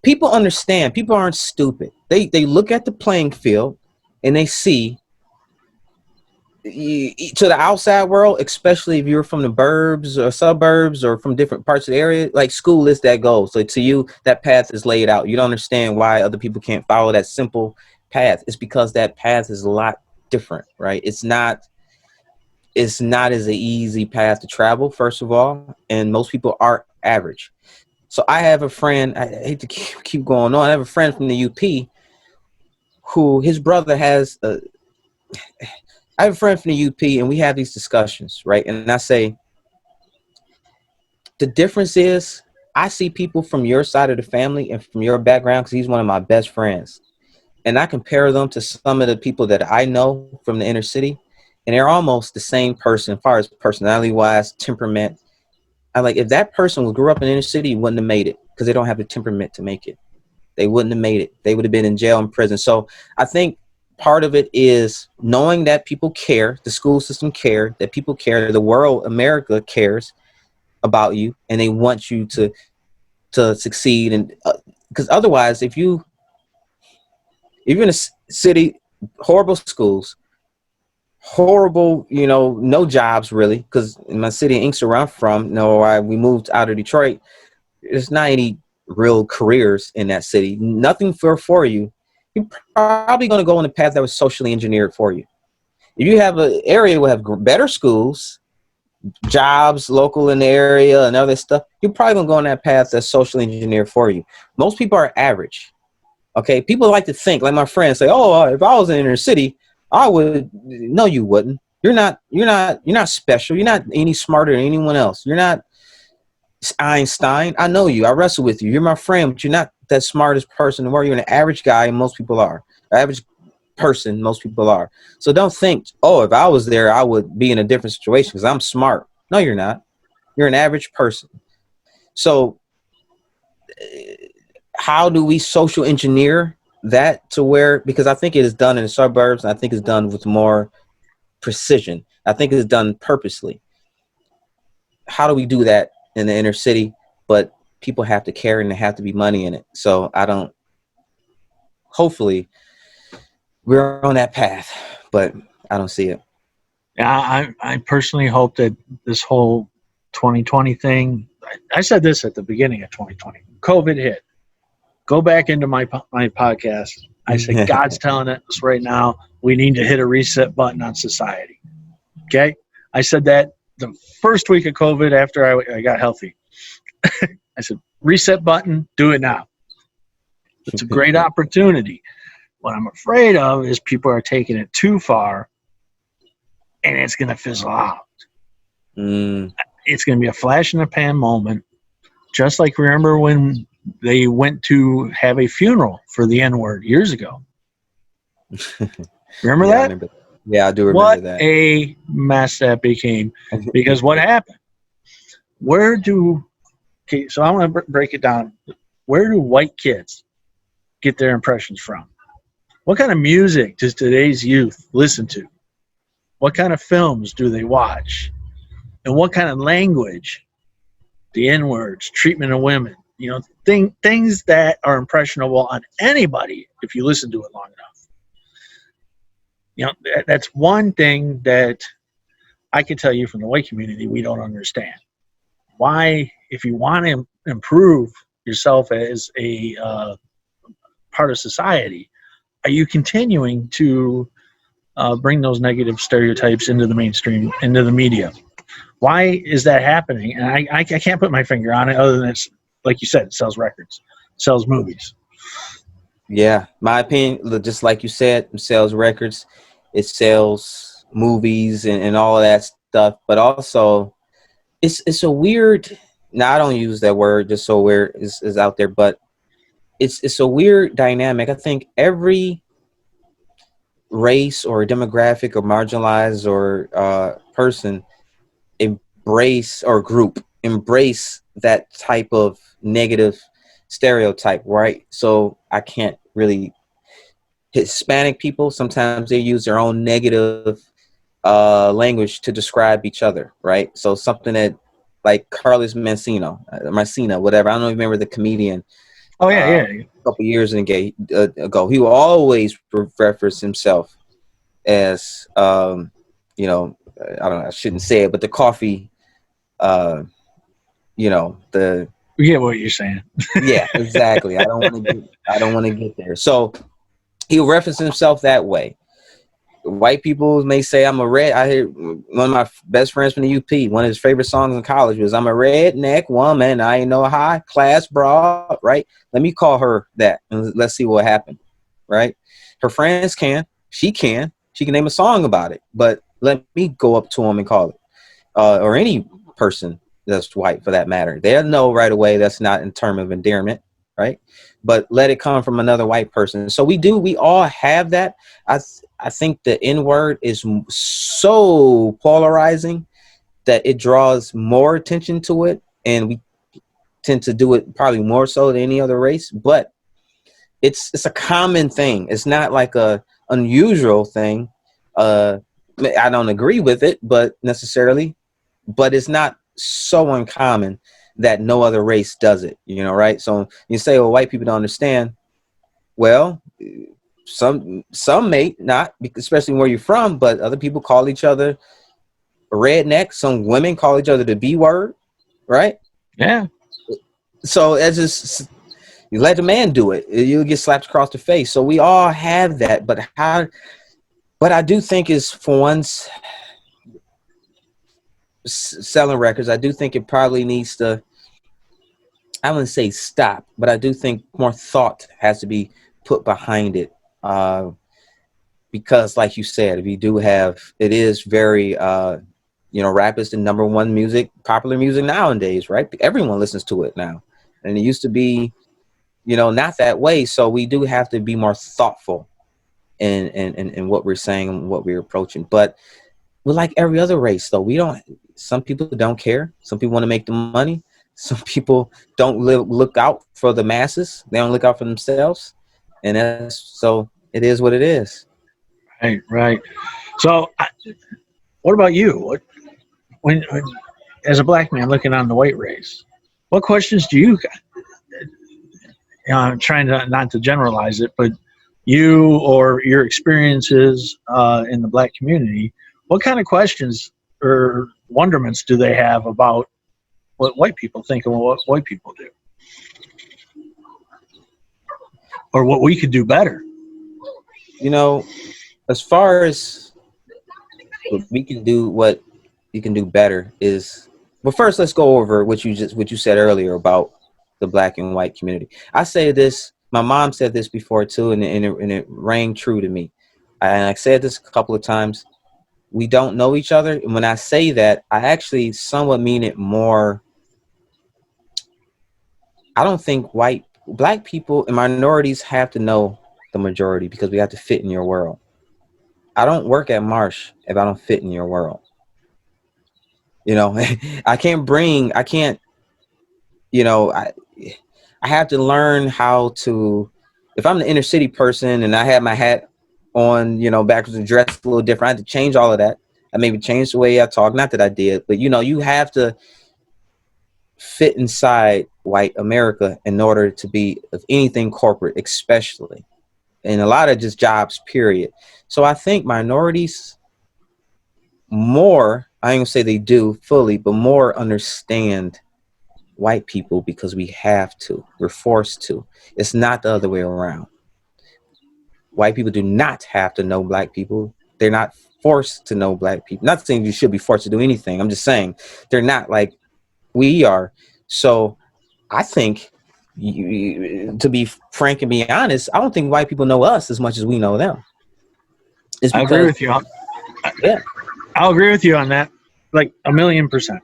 People understand. People aren't stupid. They look at the playing field and they see to the outside world, especially if you're from the burbs or suburbs or from different parts of the area, like school is that goal. So to you, that path is laid out. You don't understand why other people can't follow that simple path. It's because that path is a lot different, right? It's not as an easy path to travel, first of all, and most people are average. So I have a friend, I hate to keep going on. I have a friend from the UP who his brother has I have a friend from the UP and we have these discussions, right? And I say, the difference is I see people from your side of the family and from your background, because he's one of my best friends. And I compare them to some of the people that I know from the inner city, and they're almost the same person as far as personality wise, temperament. I like, if that person grew up in the inner city, wouldn't have made it because they don't have the temperament to make it. They wouldn't have made it. They would have been in jail and prison. So I think part of it is knowing that people care, the school system care, that people care, the world, America cares about you, and they want you to succeed. And because otherwise, if you're in a city, horrible schools, horrible, no jobs really, because in my city, Inkster, where I'm from, we moved out of Detroit. There's not any real careers in that city. Nothing for you. You're probably going to go on a path that was socially engineered for you. If you have an area where have better schools, jobs local in the area and other stuff, you're probably going to go on that path that's socially engineered for you. Most people are average. Okay. People like to think, like my friends say, oh, if I was in the inner city, I would. No, you wouldn't. You're not special. You're not any smarter than anyone else. You're not Einstein. I know you. I wrestle with you. You're my friend, but you're not that smartest person in the world. You're an average guy, and most people are. Average person, most people are. So don't think, oh, if I was there, I would be in a different situation because I'm smart. No, you're not. You're an average person. So how do we social engineer that to where, because I think it is done in the suburbs, and I think it's done with more precision. I think it's done purposely. How do we do that in the inner city? But people have to care and there have to be money in it. So hopefully we're on that path, but I don't see it. Yeah, I personally hope that this whole 2020 thing, I said this at the beginning of 2020, COVID hit. Go back into my podcast. I said, God's telling us right now, we need to hit a reset button on society. Okay? I said that the first week of COVID after I got healthy. I said, reset button, do it now. It's a great opportunity. What I'm afraid of is people are taking it too far and it's going to fizzle out. It's going to be a flash in the pan moment. Just like, remember when they went to have a funeral for the N-word years ago? Remember that? I do remember that. What a mess that became. Because what happened? So I want to break it down. Where do white kids get their impressions from? What kind of music does today's youth listen to? What kind of films do they watch? And what kind of language? The N-words, treatment of women, things that are impressionable on anybody if you listen to it long enough. That's one thing that I can tell you from the white community we don't understand. Why, if you want to improve yourself as a part of society, are you continuing to bring those negative stereotypes into the mainstream, into the media? Why is that happening? And I can't put my finger on it other than it's, like you said, it sells records, it sells movies. Yeah, my opinion, just like you said, it sells records, it sells movies and all of that stuff. But also, it's a weird. Now I don't use that word just so weird is out there, but it's a weird dynamic. I think every race or demographic or marginalized or person embrace or group embrace that type of negative stereotype, right? So I can't really Hispanic people sometimes they use their own negative language to describe each other, right? So something that like Carlos Mancino, whatever. I don't even remember the comedian Oh yeah, a yeah. couple years ago. He will always reference himself as, I don't know, I shouldn't say it, but the coffee, uh, the We get what you're saying. yeah, exactly. I don't want to get there. So he'll reference himself that way. White people may say I'm a red. I hear one of my best friends from the UP. One of his favorite songs in college was "I'm a redneck woman. I ain't no high class broad." Right? Let me call her that, and let's see what happened. Right? Her friends can. She can. She can name a song about it. But let me go up to him and call it, or any person that's white for that matter. They'll know right away that's not in term of endearment, right? But let it come from another white person. So we all have that. I think the N word is so polarizing that it draws more attention to it, and we tend to do it probably more so than any other race. But it's a common thing. It's not like a unusual thing. Uh, I don't agree with it, but necessarily, but it's not so uncommon that no other race does it, right? So you say, well, white people don't understand. Well, some may not, especially where you're from, but other people call each other a redneck. Some women call each other the B word, right? Yeah. So it's just, you let the man do it, you'll get slapped across the face. So we all have that, but I do think is for once selling records, I do think it probably needs to, I wouldn't say stop, but I do think more thought has to be put behind it. Uh, because like you said, if you do have, it is very, rap is the number one popular music nowadays, right? Everyone listens to it now. And it used to be, not that way. So we do have to be more thoughtful in what we're saying and what we're approaching. But we're like every other race, though. Some people don't care. Some people want to make the money. Some people don't look out for the masses. They don't look out for themselves. And so it is what it is. Right, right. So, what about you? When as a black man looking on the white race, what questions do you? I'm trying to not to generalize it, but you or your experiences in the black community, what kind of questions or wonderments do they have about what white people think and what white people do, or what we could do better? You know, as far as what we can do, what you can do better is, well, first let's go over what you said earlier about the black and white community. I say this, my mom said this before too, and it rang true to me. And I said this a couple of times. We don't know each other. And when I say that, I actually somewhat mean it more. I don't think black people and minorities have to know the majority because we have to fit in your world. I don't work at Marsh if I don't fit in your world. You know, I can't, you know, I have to learn how to, if I'm the inner city person and I have my hat on, backwards and dressed a little different, I had to change all of that. I maybe change the way I talk. Not that I did, but you have to fit inside white America in order to be of anything corporate, especially, and a lot of just jobs, period. So I think minorities more, I ain't gonna say they do fully, but more understand white people because we have to. We're forced to. It's not the other way around. White people do not have to know black people. They're not forced to know black people. Not saying you should be forced to do anything. I'm just saying they're not like we are. So I think To be frank and be honest, I don't think white people know us as much as we know them. It's I agree because, with you. yeah, I'll agree with you on that, like 1,000,000%.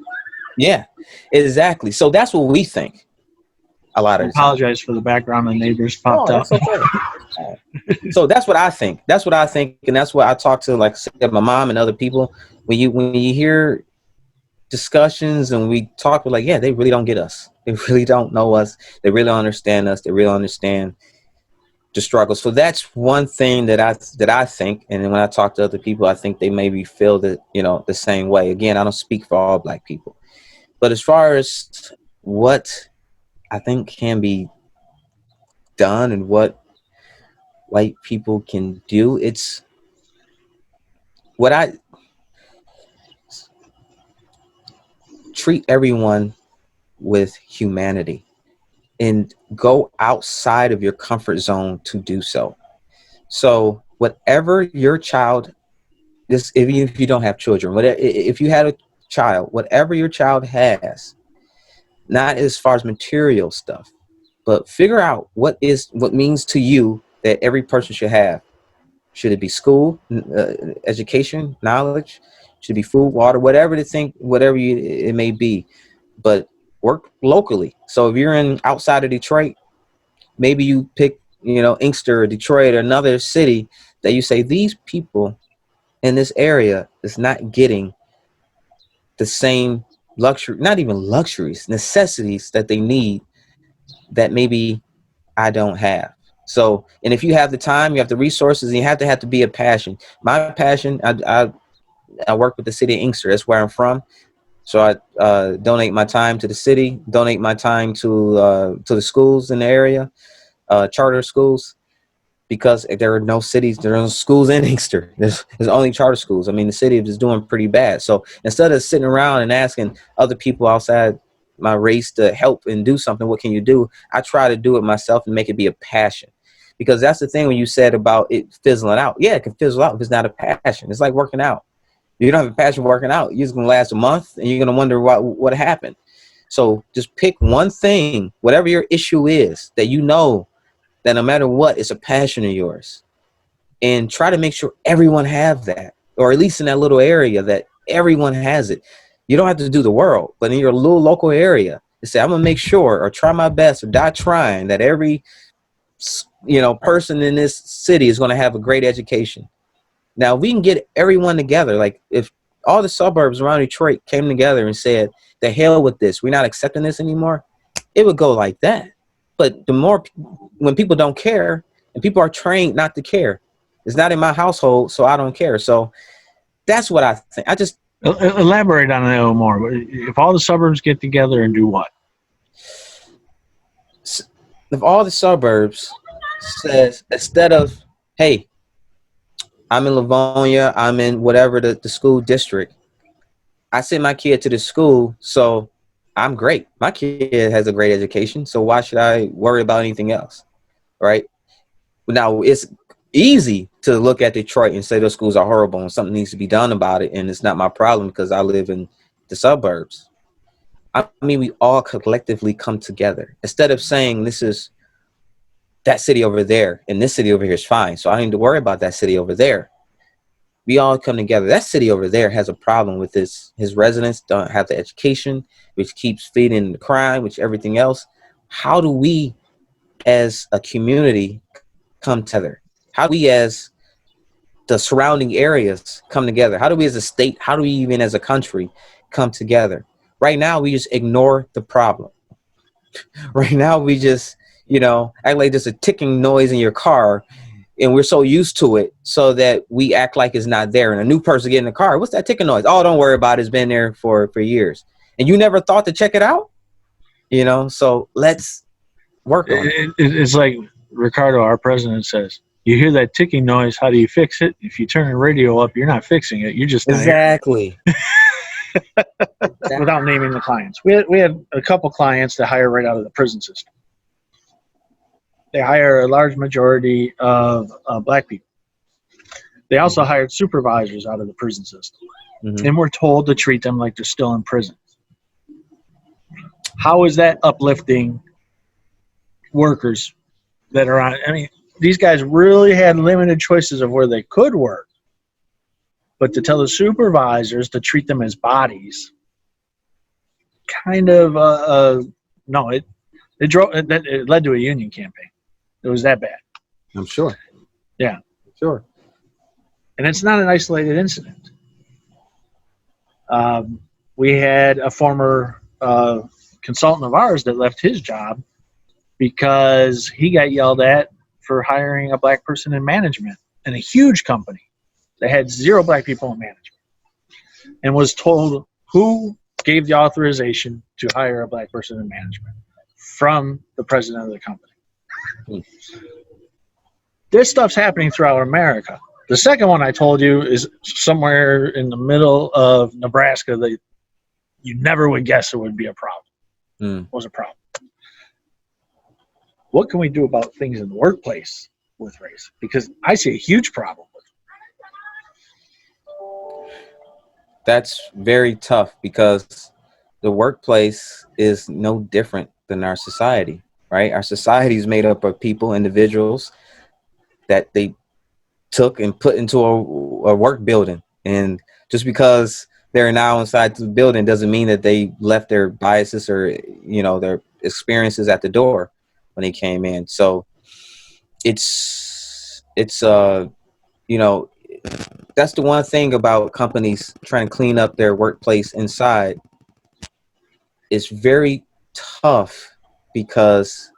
yeah, exactly. So that's what we think a lot I of the time. apologize for the background. The neighbors popped Oh, up. that's okay. So that's what I think. That's what I think, and that's what I talk to, like I said, my mom and other people. When you hear discussions and we talk, we're like, yeah, they really don't get us. They really don't know us. They really don't understand us. They really understand the struggle. So that's one thing that I think. And then when I talk to other people, I think they maybe feel that, the same way. Again, I don't speak for all Black people, but as far as what I think can be done and what white people can do, it's what I treat everyone with humanity and go outside of your comfort zone to do so. So whatever your child, this, even if you don't have children, whatever, if you had a child, whatever your child has, not as far as material stuff, but figure out what means to you that every person should have. Should it be school, education, knowledge? Should it be food, water, whatever it may be, but work locally. So if you're in outside of Detroit, maybe you pick, Inkster or Detroit or another city that you say these people in this area is not getting the same luxury, not even luxuries, necessities that they need that maybe I don't have. So, and if you have the time, you have the resources, and you have to be a passion. My passion, I work with the city of Inkster. That's where I'm from. So I donate my time to the city, donate my time to the schools in the area, charter schools, because there are no cities, there are no schools in Inkster. There's only charter schools. I mean, the city is doing pretty bad. So instead of sitting around and asking other people outside my race to help and do something, what can you do? I try to do it myself and make it be a passion. Because that's the thing when you said about it fizzling out. Yeah, it can fizzle out if it's not a passion. It's like working out. You don't have a passion for working out, you're just gonna last a month and you're gonna wonder what happened. So just pick one thing, whatever your issue is, that that no matter what, it's a passion of yours, and try to make sure everyone have that, or at least in that little area that everyone has it. You don't have to do the world, but in your little local area, you say, I'm gonna make sure or try my best or die trying that every person in this city is going to have a great education. Now we can get everyone together. Like if all the suburbs around Detroit came together and said, the hell with this, we're not accepting this anymore, it would go like that. But when people don't care, and people are trained not to care, it's not in my household, so I don't care. So that's what I think. I just Elaborate on that a little more. If all the suburbs get together and do what? If all the suburbs says, instead of, hey, I'm in Livonia, I'm in whatever the school district, I send my kid to the school, so I'm great. My kid has a great education, so why should I worry about anything else, right? Now, it's easy to look at Detroit and say those schools are horrible and something needs to be done about it, and it's not my problem because I live in the suburbs. I mean, we all collectively come together. Instead of saying this is that city over there and this city over here is fine, so I don't need to worry about that city over there. We all come together. That city over there has a problem with his residents don't have the education, which keeps feeding the crime, which everything else. How do we as a community come together? How do we as the surrounding areas come together? How do we as a state, how do we even as a country come together? Right now, we just ignore the problem. Right now, we just, act like there's a ticking noise in your car, and we're so used to it so that we act like it's not there. And a new person get in the car, what's that ticking noise? Oh, don't worry about it. It's been there for years. And you never thought to check it out? So let's work on it. It's like Ricardo, our president, says, you hear that ticking noise, how do you fix it? If you turn the radio up, you're not fixing it. You're just not Exactly. without naming the clients. We had a couple clients that hire right out of the prison system. They hire a large majority of Black people. They also hired supervisors out of the prison system. Mm-hmm. And we're told to treat them like they're still in prison. How is that uplifting workers that are on. I mean, these guys really had limited choices of where they could work, but to tell the supervisors to treat them as bodies, kind of, no, it led to a union campaign. It was that bad. I'm sure. Yeah. Sure. And it's not an isolated incident. We had a former consultant of ours that left his job because he got yelled at for hiring a black person in management in a huge company that had 0 black people in management, and was told who gave the authorization to hire a black person in management from the president of the company. This stuff's happening throughout America. The second one I told you is somewhere in the middle of Nebraska that you never would guess it would be a problem. Was a problem. What can we do about things in the workplace with race? Because I see a huge problem with it. That's very tough because the workplace is no different than our society, right? Our society is made up of people, individuals that they took and put into a work building. And just because they're now inside the building doesn't mean that they left their biases or, their experiences at the door when they came in. So it's that's the one thing about companies trying to clean up their workplace inside. It's very tough because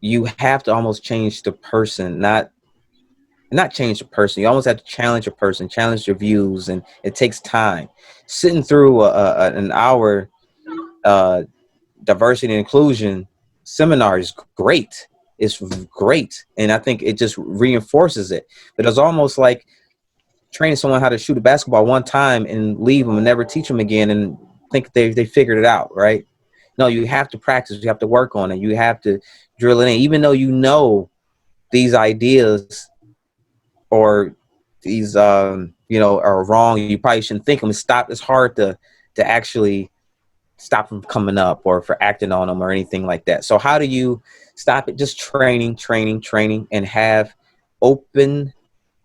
you have to almost change the person, not change the person. You almost have to challenge a person, challenge their views, and it takes time. Sitting through an hour diversity and inclusion seminar is great. It's great, and I think it just reinforces it. But it's almost like training someone how to shoot a basketball one time and leave them and never teach them again and think they figured it out, right? No, you have to practice. You have to work on it. You have to drill it in, even though these ideas or these are wrong. You probably shouldn't think them. It's hard to actually stop them coming up or for acting on them or anything like that. So how do you stop it? Just training, and have open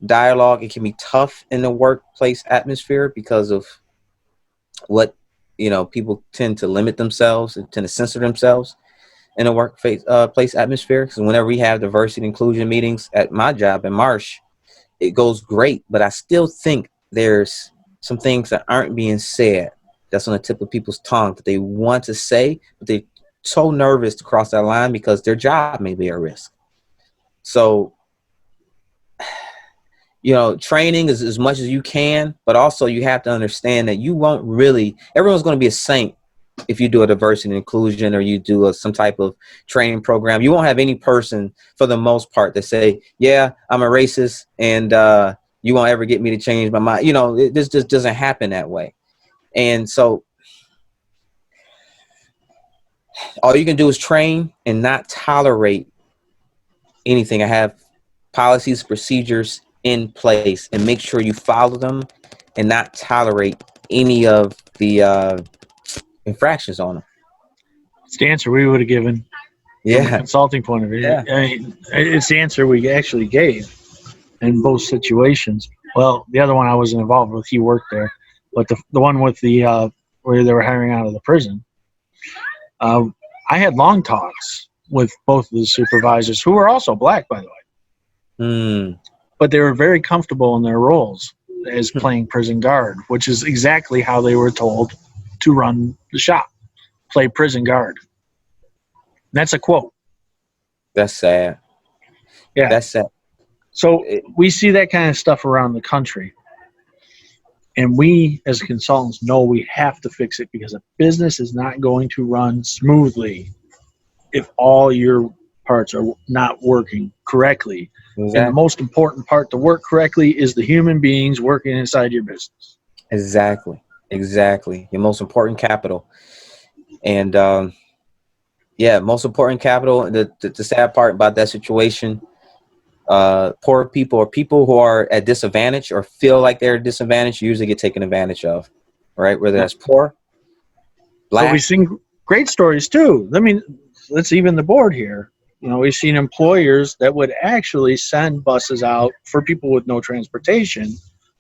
dialogue. It can be tough in the workplace atmosphere because of what people tend to limit themselves and tend to censor themselves in a workplace place atmosphere. Because whenever we have diversity and inclusion meetings at my job in Marsh, it goes great, but I still think there's some things that aren't being said that's on the tip of people's tongue that they want to say, but they're so nervous to cross that line because their job may be at risk. So, training is as much as you can, but also you have to understand that everyone's going to be a saint if you do a diversity and inclusion or you do some type of training program. You won't have any person, for the most part, that say, yeah, I'm a racist and you won't ever get me to change my mind. This just doesn't happen that way. And so all you can do is train and not tolerate anything. I have policies, procedures in place, and make sure you follow them and not tolerate any of the infractions on them. It's the answer we would have given from a consulting point of view. Yeah. I mean, it's the answer we actually gave in both situations. Well, the other one I wasn't involved with, he worked there, but the one with the where they were hiring out of the prison, I had long talks with both of the supervisors, who were also black, by the way. But they were very comfortable in their roles as playing prison guard, which is exactly how they were told to run the shop, play prison guard. And that's a quote. That's sad. Yeah. That's sad. So we see that kind of stuff around the country. And we, as consultants, know we have to fix it because a business is not going to run smoothly if all your parts are not working correctly. Exactly. And the most important part to work correctly is the human beings working inside your business. Exactly. Your most important capital. And most important capital. The sad part about that situation, poor people or people who are at disadvantage or feel like they're at disadvantage usually get taken advantage of, right? Whether that's poor, black. But we've seen great stories too. I mean, let's even the board here. We've seen employers that would actually send buses out for people with no transportation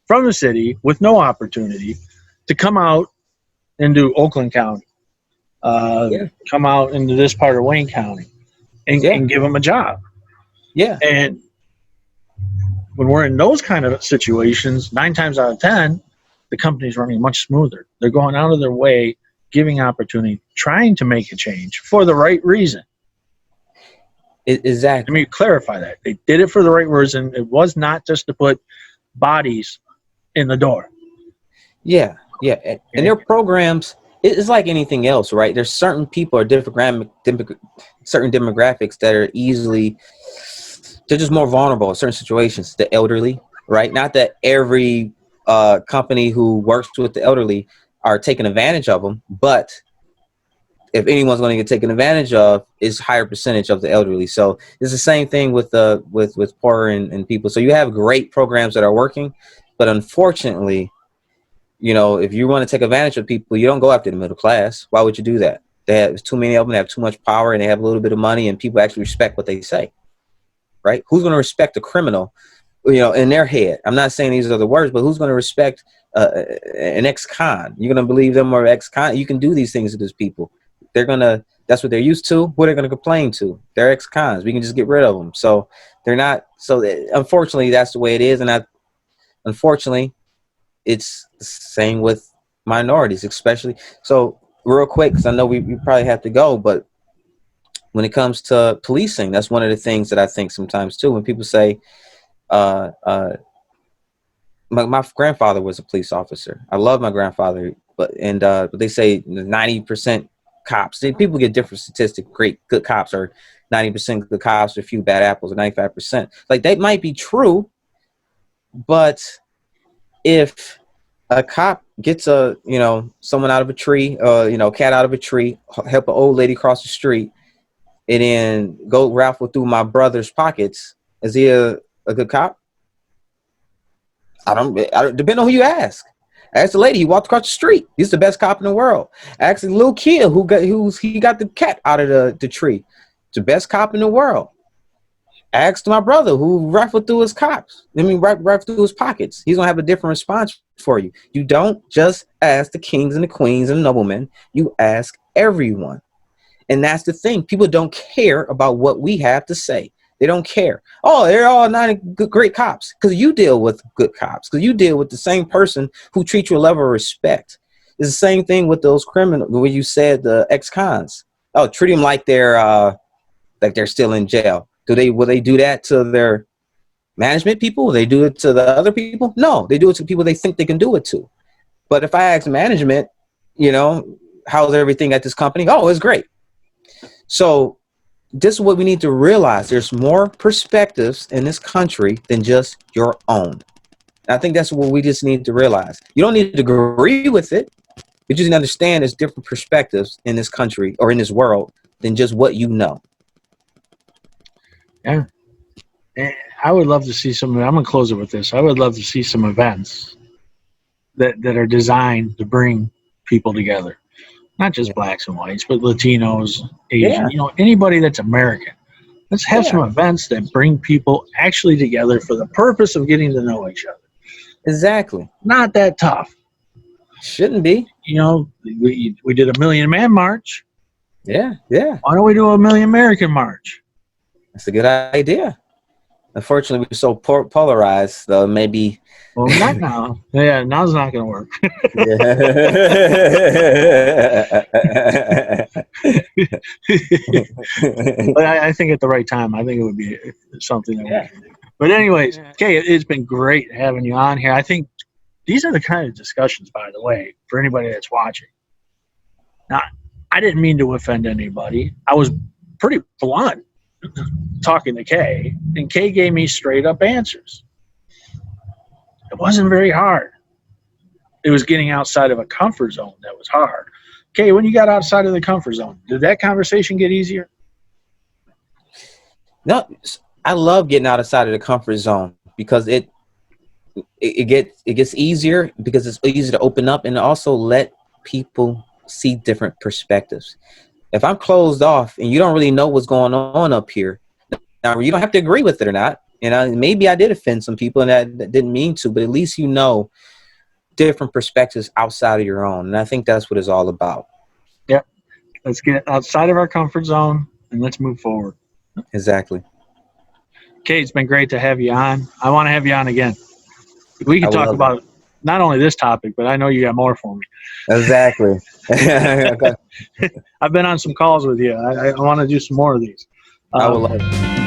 from the city with no opportunity to come out into Oakland County, Yeah. come out into this part of Wayne County, Yeah. and give them a job. Yeah. And when we're in those kind of situations, 9 times out of 10, the company's running much smoother. They're going out of their way, giving opportunity, trying to make a change for the right reason. Exactly. Let me clarify that. They did it for the right reason. It was not just to put bodies in the door. Yeah. Yeah. And their programs, it's like anything else, right? There's certain people or certain demographics that are they're just more vulnerable in certain situations. The elderly, right? Not that every company who works with the elderly are taking advantage of them, but if anyone's going to get taken advantage of, it's higher percentage of the elderly. So it's the same thing with poor and people. So you have great programs that are working, but unfortunately, if you want to take advantage of people, you don't go after the middle class. Why would you do that? There's too many of them. They have too much power, and they have a little bit of money, and people actually respect what they say, right? Who's going to respect a criminal, in their head? I'm not saying these are the words, but who's going to respect an ex-con? You're going to believe them or ex-con? You can do these things to these people. That's what they're used to. What they're going to complain to? They're ex-cons. We can just get rid of them. So they're not. So unfortunately, that's the way it is. And unfortunately, it's the same with minorities, especially. So real quick, because I know we probably have to go, but when it comes to policing, that's one of the things that I think sometimes too, when people say, my grandfather was a police officer. I love my grandfather, but they say 90% cops. People get different statistics. Good cops are 90% good cops, a few bad apples, or 95%. Like, that might be true, but if a cop gets someone out of a tree, cat out of a tree, help an old lady cross the street, and then go raffle through my brother's pockets, is he a good cop? I don't depend on who you ask. Ask the lady, he walked across the street. He's the best cop in the world. Ask the little kid he got the cat out of the tree. It's the best cop in the world. Ask my brother who rifled through his rifled through his pockets. He's gonna have a different response for you. You don't just ask the kings and the queens and the noblemen. You ask everyone. And that's the thing. People don't care about what we have to say. They don't care. Oh, they're all not great cops, because you deal with good cops, because you deal with the same person who treats you a level of respect. It's the same thing with those criminals. When you said the ex-cons, oh, treat them like they're still in jail. Will they do that to their management people? Will they do it to the other people? No, they do it to people they think they can do it to. But if I ask management, how's everything at this company? Oh, it's great. So this is what we need to realize. There's more perspectives in this country than just your own. And I think that's what we just need to realize. You don't need to agree with it. You just need to understand there's different perspectives in this country or in this world than just what you know. Yeah. And I would love to see I'm going to close it with this. I would love to see some events that are designed to bring people together. Not just blacks and whites, but Latinos, Asian, anybody that's American. Let's have some events that bring people actually together for the purpose of getting to know each other. Exactly. Not that tough. Shouldn't be. We did a Million Man March. Yeah. Why don't we do a Million American March? That's a good idea. Unfortunately, we're so polarized, though. Maybe. Well, not now. Yeah, now's not going to work. But I think at the right time, I think it would be something that we can do. But anyways, okay, it's been great having you on here. I think these are the kind of discussions, by the way, for anybody that's watching. Now, I didn't mean to offend anybody. I was pretty blunt talking to Kay, and Kay gave me straight up answers. It wasn't very hard. It was getting outside of a comfort zone that was hard. Kay, when you got outside of the comfort zone, did that conversation get easier? No, I love getting outside of the comfort zone because it gets easier, because it's easy to open up and also let people see different perspectives. If I'm closed off and you don't really know what's going on up here, now you don't have to agree with it or not. Maybe I did offend some people and that didn't mean to, but at least you know different perspectives outside of your own. And I think that's what it's all about. Yep. Let's get outside of our comfort zone and let's move forward. Exactly. Okay, it's been great to have you on. I want to have you on again. We I could would talk love about not only this topic, but I know you got more for me. that. Exactly. I've been on some calls with you. I want to do some more of these. I would love it.